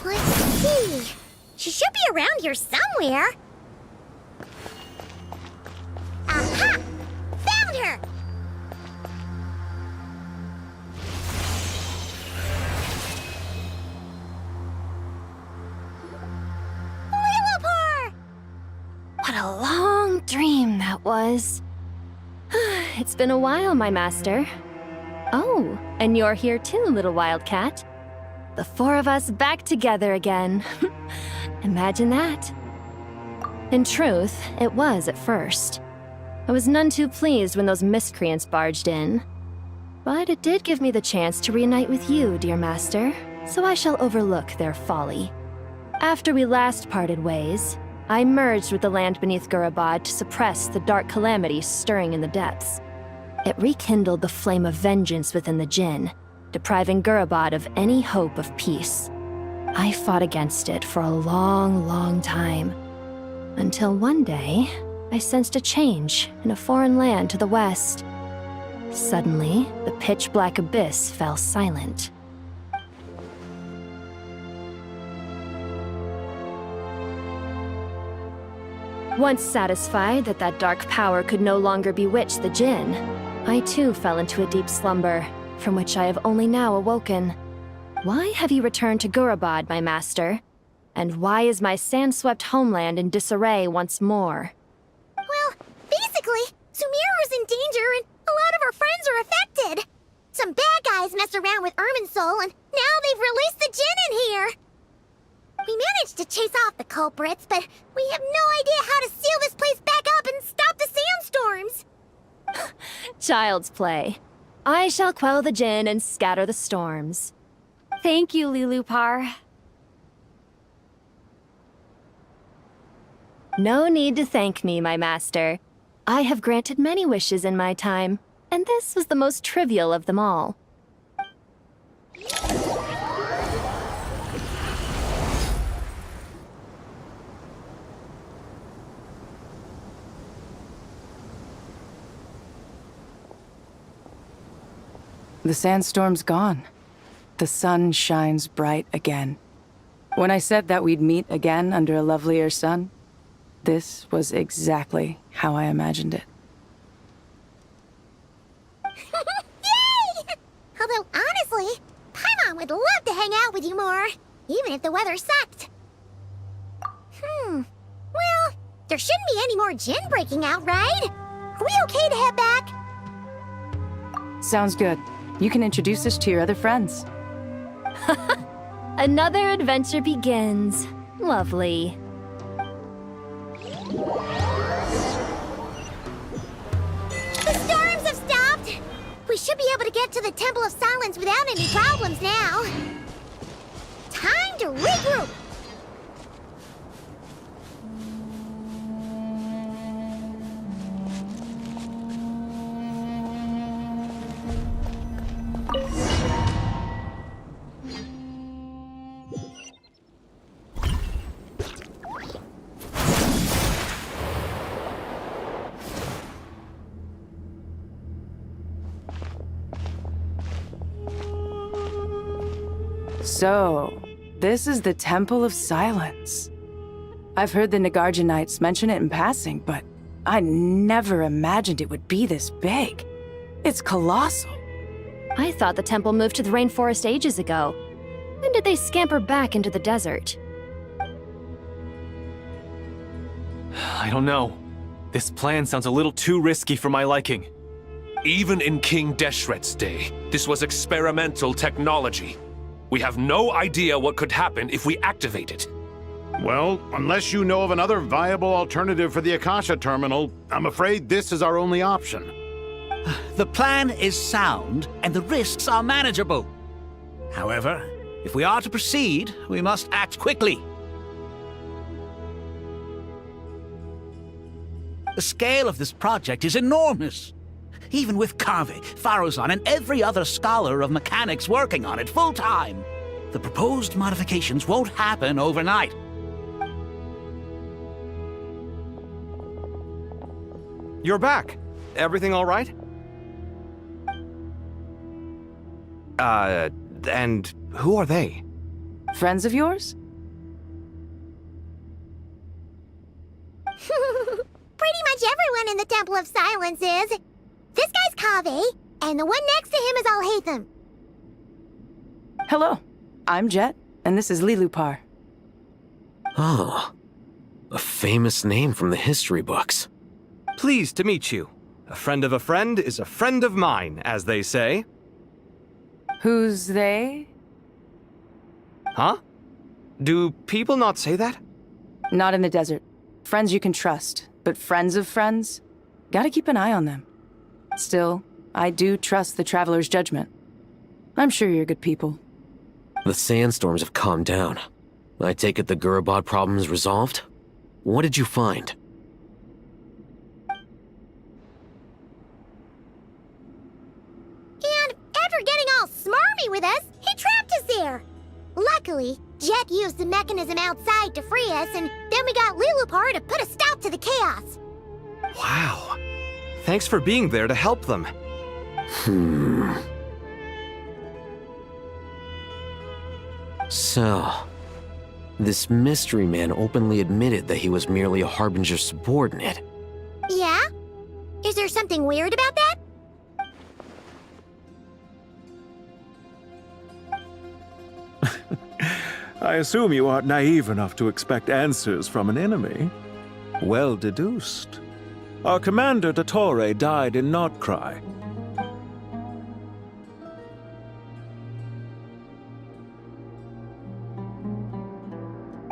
Let's see. She should be around here somewhere. Aha! Found her! Lilupar! What a long dream that was. It's been a while, my master. Oh, and you're here too, little wildcat. The four of us back together again. Imagine that. In truth, it was at first. I was none too pleased when those miscreants barged in. But it did give me the chance to reunite with you, dear master, so I shall overlook their folly. After we last parted ways, I merged with the land beneath Gurabad to suppress the dark calamity stirring in the depths. It rekindled the flame of vengeance within the Jinn, depriving Gurabad of any hope of peace. I fought against it for a long, long time, until one day, I sensed a change in a foreign land to the west. Suddenly, the pitch-black abyss fell silent. Once satisfied that that dark power could no longer bewitch the Jinn, I too fell into a deep slumber, from which I have only now awoken. Why have you returned to Gurabad, my master? And why is my sand-swept homeland in disarray once more? Well, basically, Sumeru's in danger and a lot of our friends are affected. Some bad guys messed around with Irminsul and now they've released the Jinn in here. We managed to chase off the culprits, but we have no idea how to seal this place back up and stop the sandstorms. Child's play. I shall quell the Jinn and scatter the storms. Thank you, Lilupar. No need to thank me, my master. I have granted many wishes in my time, and this was the most trivial of them all. The sandstorm's gone. The sun shines bright again. When I said that we'd meet again under a lovelier sun, this was exactly how I imagined it. Yay! Although, honestly, Paimon would love to hang out with you more, even if the weather sucked. Well, There shouldn't be any more Jinn breaking out, right? Are we okay to head back? Sounds good. You can introduce us to your other friends. Another adventure begins. Lovely. The storms have stopped! We should be able to get to the Temple of Silence without any problems now. Time to regroup! So, this is the Temple of Silence. I've heard the Nagarjanites mention it in passing, but I never imagined it would be this big. It's colossal. I thought the temple moved to the rainforest ages ago. When did they scamper back into the desert? I don't know. This plan sounds a little too risky for my liking. Even in King Deshret's day, this was experimental technology. We have no idea what could happen if we activate it. Well, unless you know of another viable alternative for the Akasha terminal, I'm afraid this is our only option. The plan is sound, and the risks are manageable. However, if we are to proceed, we must act quickly. The scale of this project is enormous. Even with Kaveh, Faruzan, and every other scholar of mechanics working on it full-time, the proposed modifications won't happen overnight. You're back. Everything all right? And who are they? Friends of yours? Pretty much everyone in the Temple of Silence is. This guy's Kaveh, and the one next to him is Alhaitham. Hello, I'm Jet, and this is Lilupar. Oh, a famous name from the history books. Pleased to meet you. A friend of a friend is a friend of mine, as they say. Who's they? Huh? Do people not say that? Not in the desert. Friends you can trust, but friends of friends? Gotta keep an eye on them. Still, I do trust the Traveler's judgment. I'm sure you're good people. The sandstorms have calmed down. I take it the Gurabad problem is resolved? What did you find? And after getting all smarmy with us, he trapped us there. Luckily, Jet used the mechanism outside to free us, and then we got Lilupar to put a stop to the chaos. Wow. Thanks for being there to help them. So, this mystery man openly admitted that he was merely a Harbinger's subordinate. Yeah? Is there something weird about that? I assume you aren't naive enough to expect answers from an enemy. Well deduced. Our commander, Dottore, died in Notcry.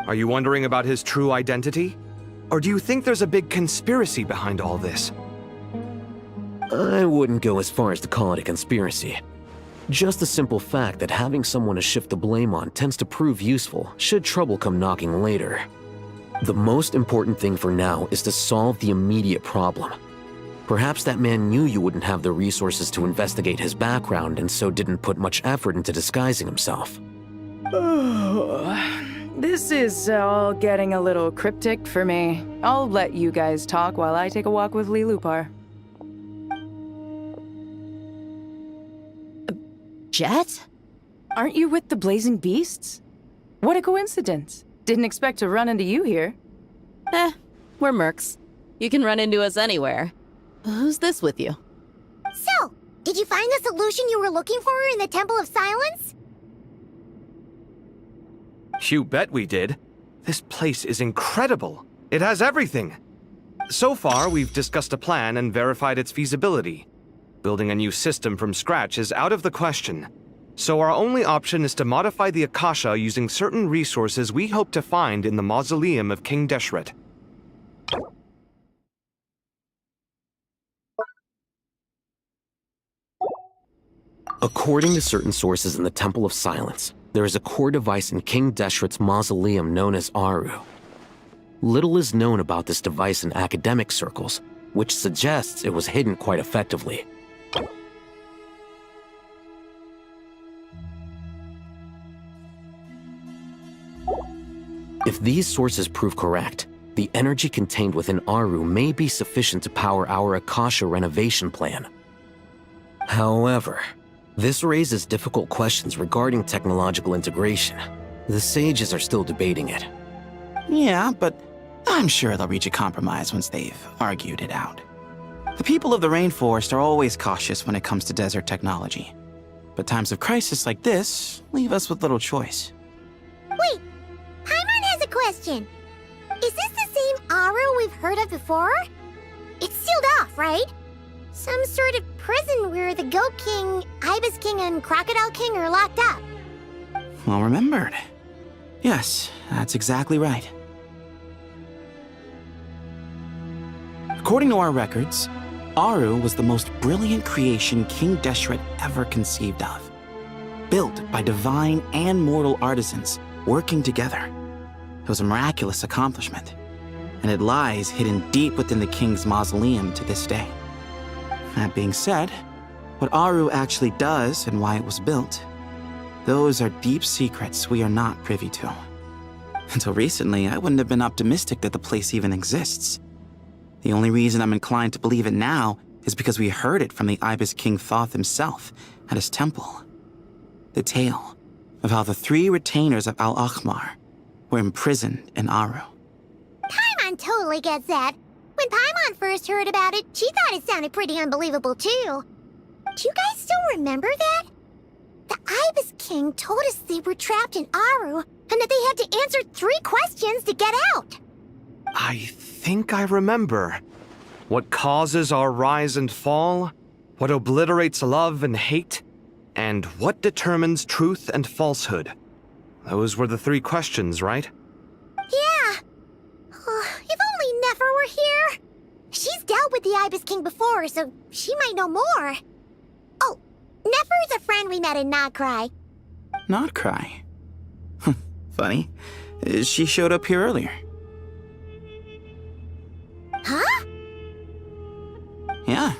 Are you wondering about his true identity? Or do you think there's a big conspiracy behind all this? I wouldn't go as far as to call it a conspiracy. Just the simple fact that having someone to shift the blame on tends to prove useful should trouble come knocking later. The most important thing for now is to solve the immediate problem. Perhaps that man knew you wouldn't have the resources to investigate his background and so didn't put much effort into disguising himself. This is all getting a little cryptic for me. I'll let you guys talk while I take a walk with Lilupar. Jet? Aren't you with the Blazing Beasts? What a coincidence. Didn't expect to run into you here. We're mercs. You can run into us anywhere. Who's this with you? So, did you find the solution you were looking for in the Temple of Silence? You bet we did. This place is incredible. It has everything. So far, we've discussed a plan and verified its feasibility. Building a new system from scratch is out of the question. So our only option is to modify the Akasha using certain resources we hope to find in the mausoleum of King Deshret. According to certain sources in the Temple of Silence, there is a core device in King Deshret's mausoleum known as Aru. Little is known about this device in academic circles, which suggests it was hidden quite effectively. If these sources prove correct, the energy contained within Aru may be sufficient to power our Akasha renovation plan. However, this raises difficult questions regarding technological integration. The sages are still debating it. Yeah, but I'm sure they'll reach a compromise once they've argued it out. The people of the rainforest are always cautious when it comes to desert technology. But times of crisis like this leave us with little choice. Wait, Paimon has a question. Is this the same Aru we've heard of before? It's sealed off, right? Some sort of prison where the Goat King, Ibis King, and Crocodile King are locked up. Well remembered. Yes, that's exactly right. According to our records, Aru was the most brilliant creation King Deshret ever conceived of. Built by divine and mortal artisans working together. It was a miraculous accomplishment, and it lies hidden deep within the king's mausoleum to this day. That being said, what Aru actually does and why it was built, those are deep secrets we are not privy to. Until recently, I wouldn't have been optimistic that the place even exists. The only reason I'm inclined to believe it now is because we heard it from the Ibis King Thoth himself at his temple. The tale of how the 3 retainers of Al-Akhmar were imprisoned in Aru. Paimon totally gets that. When Paimon first heard about it, she thought it sounded pretty unbelievable too. Do you guys still remember that? The Ibis King told us they were trapped in Aru and that they had to answer 3 questions to get out. I think I remember. What causes our rise and fall? What obliterates love and hate? And what determines truth and falsehood? Those were the 3 questions, right? Yeah. If only Nefer were here. She's dealt with the Ibis King before, so she might know more. Oh, Nefer is a friend we met in Notcry. Notcry? Funny. She showed up here earlier. Huh? Yeah.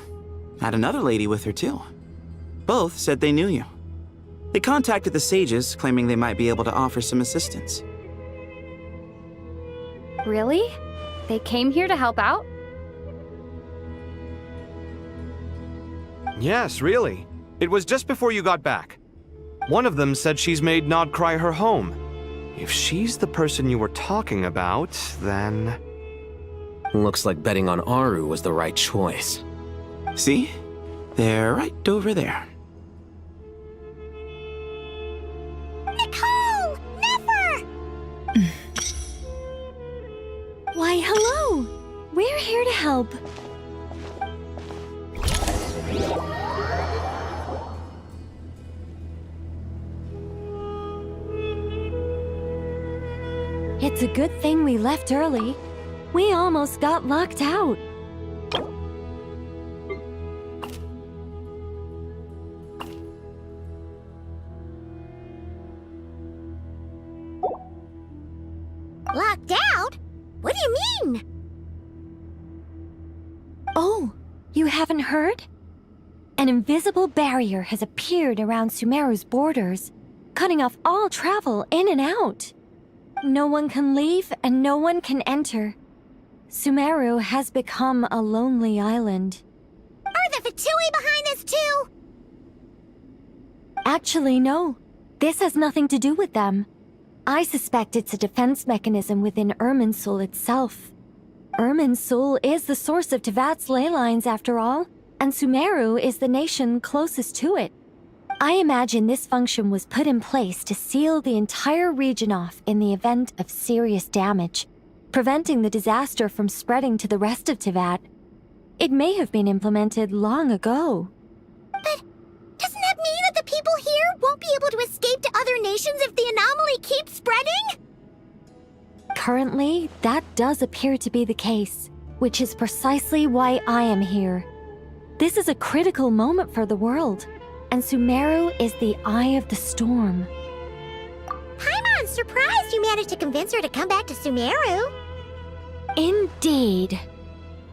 Had another lady with her too. Both said they knew you. They contacted the sages, claiming they might be able to offer some assistance. Really? They came here to help out? Yes, really. It was just before you got back. One of them said she's made Nodcry her home. If she's the person you were talking about, then... Looks like betting on Aru was the right choice. See? They're right over there. Nicole! Nefer! Why, hello! We're here to help. It's a good thing we left early. We almost got locked out. Locked out? What do you mean? Oh, you haven't heard? An invisible barrier has appeared around Sumeru's borders, cutting off all travel in and out. No one can leave and no one can enter. Sumeru has become a lonely island. Are the Fatui behind this too? Actually, no. This has nothing to do with them. I suspect it's a defense mechanism within Irminsul itself. Irminsul is the source of Tevat's ley lines after all, and Sumeru is the nation closest to it. I imagine this function was put in place to seal the entire region off in the event of serious damage, preventing the disaster from spreading to the rest of Tivat. It may have been implemented long ago. But doesn't that mean that the people here won't be able to escape to other nations if the anomaly keeps spreading? Currently, that does appear to be the case, which is precisely why I am here. This is a critical moment for the world, and Sumeru is the eye of the storm. Paimon's surprised you managed to convince her to come back to Sumeru. Indeed.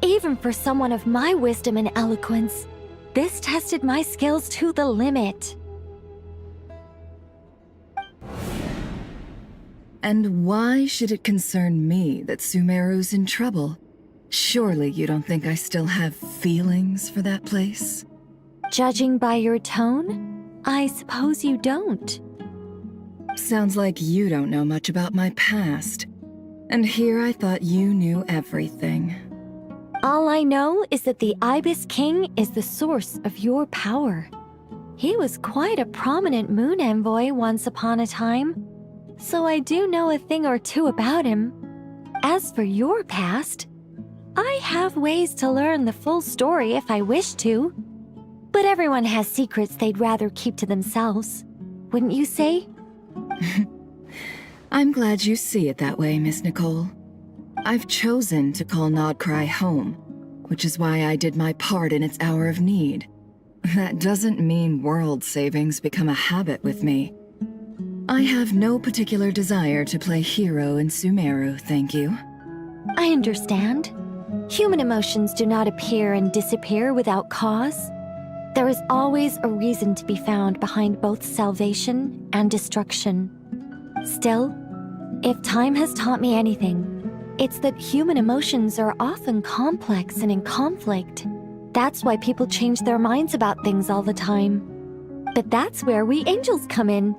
Even for someone of my wisdom and eloquence, this tested my skills to the limit. And why should it concern me that Sumeru's in trouble? Surely you don't think I still have feelings for that place? Judging by your tone, I suppose you don't. Sounds like you don't know much about my past. And here I thought you knew everything. All I know is that the Ibis King is the source of your power. He was quite a prominent moon envoy once upon a time, so I do know a thing or two about him. As for your past, I have ways to learn the full story if I wish to. But everyone has secrets they'd rather keep to themselves, wouldn't you say? I'm glad you see it that way, Miss Nicole. I've chosen to call Nodcry home, which is why I did my part in its hour of need. That doesn't mean world savings become a habit with me. I have no particular desire to play hero in Sumeru, thank you. I understand. Human emotions do not appear and disappear without cause. There is always a reason to be found behind both salvation and destruction. Still, if time has taught me anything, it's that human emotions are often complex and in conflict. That's why people change their minds about things all the time. But that's where we angels come in.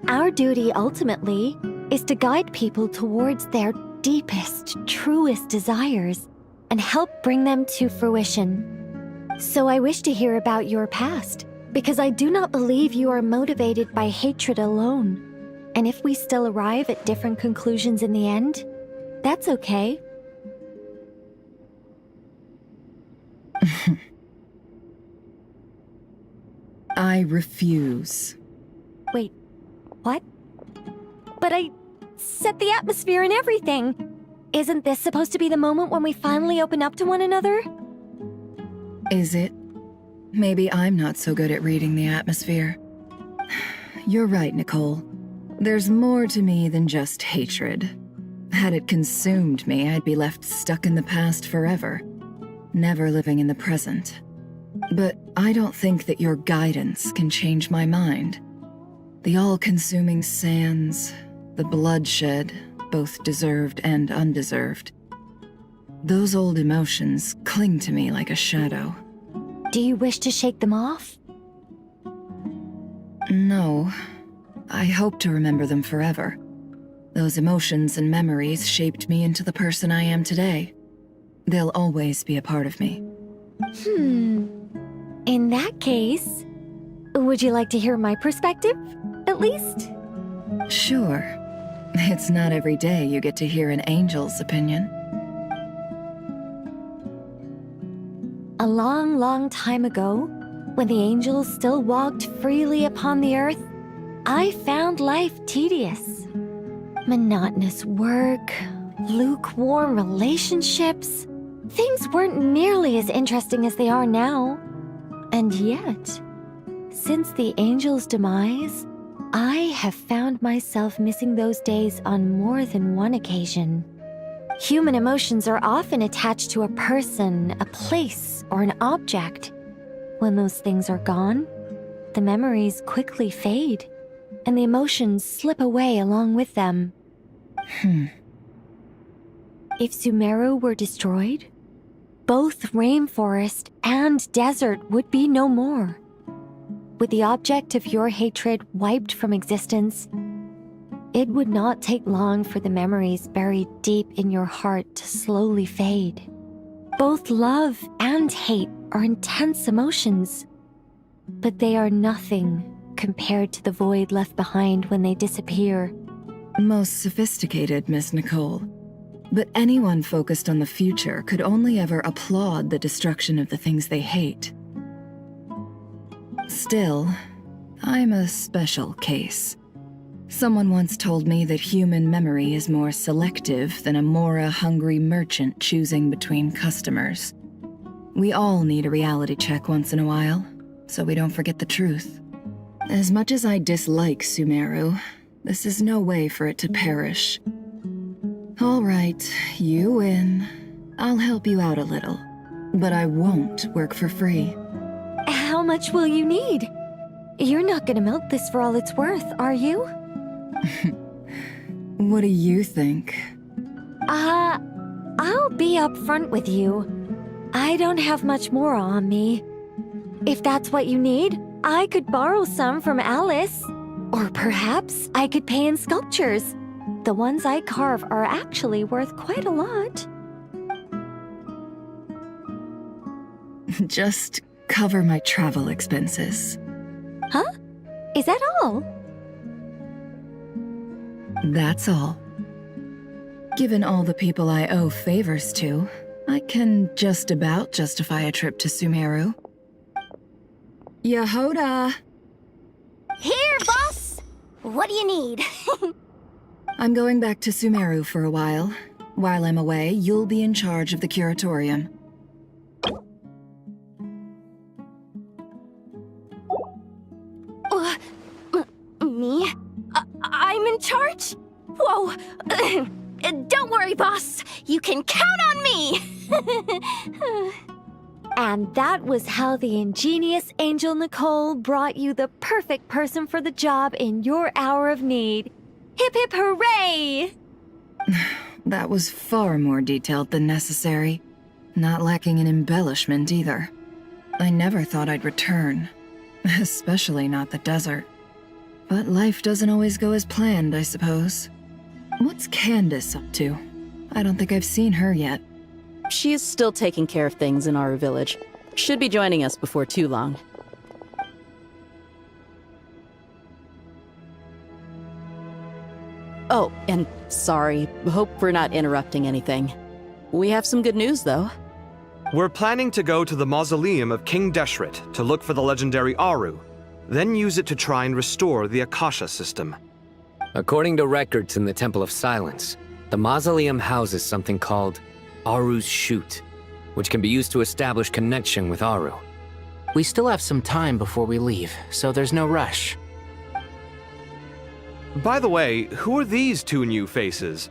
Our duty ultimately is to guide people towards their deepest, truest desires and help bring them to fruition. So I wish to hear about your past, because I do not believe you are motivated by hatred alone. And if we still arrive at different conclusions in the end, that's okay. I refuse. Wait, what? But I set the atmosphere and everything. Isn't this supposed to be the moment when we finally open up to one another? Is it? Maybe I'm not so good at reading the atmosphere. You're right, Nicole. There's more to me than just hatred. Had it consumed me, I'd be left stuck in the past forever, never living in the present. But I don't think that your guidance can change my mind. The all-consuming sands, the bloodshed, both deserved and undeserved. Those old emotions cling to me like a shadow. Do you wish to shake them off? No. I hope to remember them forever. Those emotions and memories shaped me into the person I am today. They'll always be a part of me. In that case, would you like to hear my perspective, at least? Sure. It's not every day you get to hear an angel's opinion. A long, long time ago, when the angels still walked freely upon the earth, I found life tedious. Monotonous work, lukewarm relationships. Things weren't nearly as interesting as they are now. And yet, since the angels' demise, I have found myself missing those days on more than one occasion. Human emotions are often attached to a person, a place, or an object. When those things are gone, the memories quickly fade, and the emotions slip away along with them. If Sumeru were destroyed, both rainforest and desert would be no more. With the object of your hatred wiped from existence, it would not take long for the memories buried deep in your heart to slowly fade. Both love and hate are intense emotions, but they are nothing compared to the void left behind when they disappear. Most sophisticated, Miss Nicole. But anyone focused on the future could only ever applaud the destruction of the things they hate. Still, I'm a special case. Someone once told me that human memory is more selective than a Mora-hungry merchant choosing between customers. We all need a reality check once in a while, so we don't forget the truth. As much as I dislike Sumeru, this is no way for it to perish. All right, you win. I'll help you out a little, but I won't work for free. How much will you need? You're not gonna milk this for all it's worth, are you? What do you think? I'll be upfront with you. I don't have much more on me. If that's what you need, I could borrow some from Alice. Or perhaps I could pay in sculptures. The ones I carve are actually worth quite a lot. Just cover my travel expenses. Huh? Is that all? That's all. Given all the people I owe favors to, I can just about justify a trip to Sumeru. Yehoda! Here, boss! What do you need? I'm going back to Sumeru for a while. While I'm away, you'll be in charge of the curatorium. Me? I'm in charge? Whoa! Don't worry, boss. You can count on me! And that was how the ingenious Angel Nicole brought you the perfect person for the job in your hour of need. Hip hip hooray! That was far more detailed than necessary. Not lacking in embellishment either. I never thought I'd return. Especially not the desert. But life doesn't always go as planned, I suppose. What's Candace up to? I don't think I've seen her yet. She is still taking care of things in our village. Should be joining us before too long. Oh, and sorry. Hope we're not interrupting anything. We have some good news, though. We're planning to go to the mausoleum of King Deshret to look for the legendary Aru, then use it to try and restore the Akasha system. According to records in the Temple of Silence, the mausoleum houses something called Aru's Chute, which can be used to establish connection with Aru. We still have some time before we leave, so there's no rush. By the way, who are these two new faces?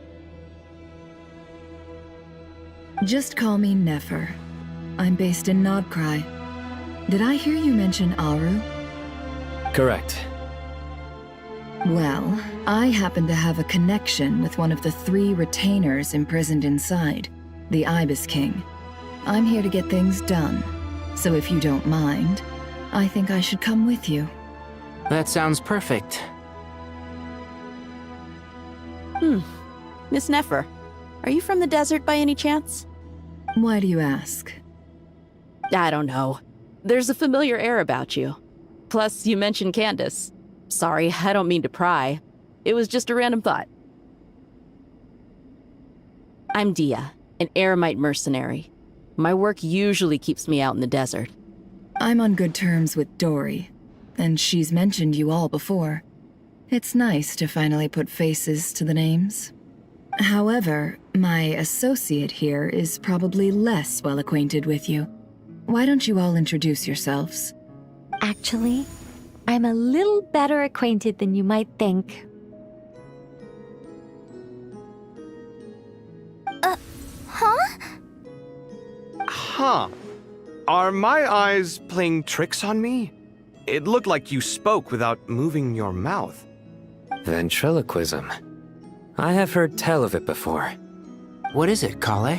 Just call me Nefer. I'm based in Nodcry. Did I hear you mention Aru? Correct. Well, I happen to have a connection with one of the 3 retainers imprisoned inside, the Ibis King. I'm here to get things done, so if you don't mind, I think I should come with you. That sounds perfect. Miss Nefer, are you from the desert by any chance? Why do you ask? I don't know. There's a familiar air about you. Plus, you mentioned Candace. Sorry, I don't mean to pry. It was just a random thought. I'm Dia, an eremite mercenary. My work usually keeps me out in the desert. I'm on good terms with Dory, and she's mentioned you all before. It's nice to finally put faces to the names. However, my associate here is probably less well acquainted with you. Why don't you all introduce yourselves? Actually, I'm a little better acquainted than you might think. Huh? Huh. Are my eyes playing tricks on me? It looked like you spoke without moving your mouth. Ventriloquism. I have heard tell of it before. What is it, Kale?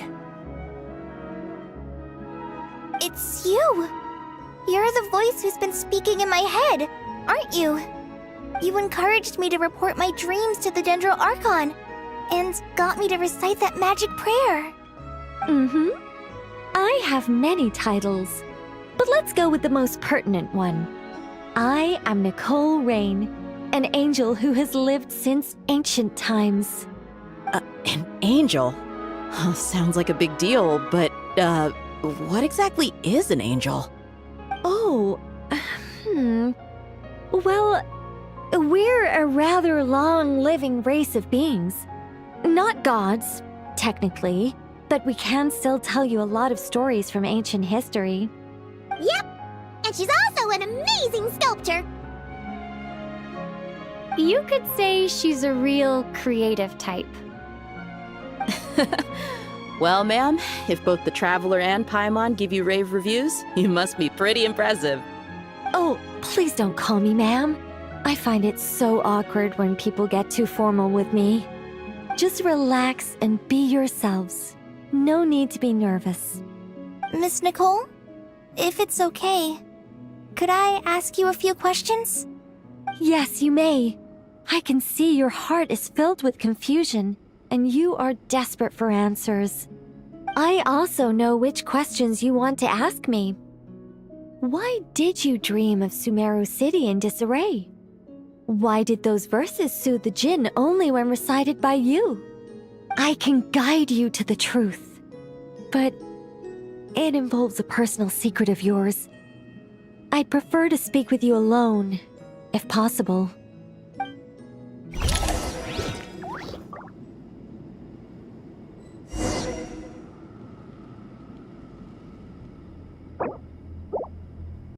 It's you! You're the voice who's been speaking in my head, aren't you? You encouraged me to report my dreams to the Dendro Archon, and got me to recite that magic prayer. Mm-hmm. I have many titles, but let's go with the most pertinent one. I am Nicole Rain, an angel who has lived since ancient times. An angel? Sounds like a big deal, but, what exactly is an angel? Oh, Well, we're a rather long-living race of beings. Not gods, technically, but we can still tell you a lot of stories from ancient history. Yep, and she's also an amazing sculptor. You could say she's a real creative type. Well, ma'am, if both the Traveler and Paimon give you rave reviews, you must be pretty impressive. Oh, please don't call me ma'am. I find it so awkward when people get too formal with me. Just relax and be yourselves. No need to be nervous. Miss Nicole, if it's okay, could I ask you a few questions? Yes, you may. I can see your heart is filled with confusion, and you are desperate for answers. I also know which questions you want to ask me. Why did you dream of Sumeru City in disarray? Why did those verses soothe the Jinn only when recited by you? I can guide you to the truth, but it involves a personal secret of yours. I'd prefer to speak with you alone, if possible.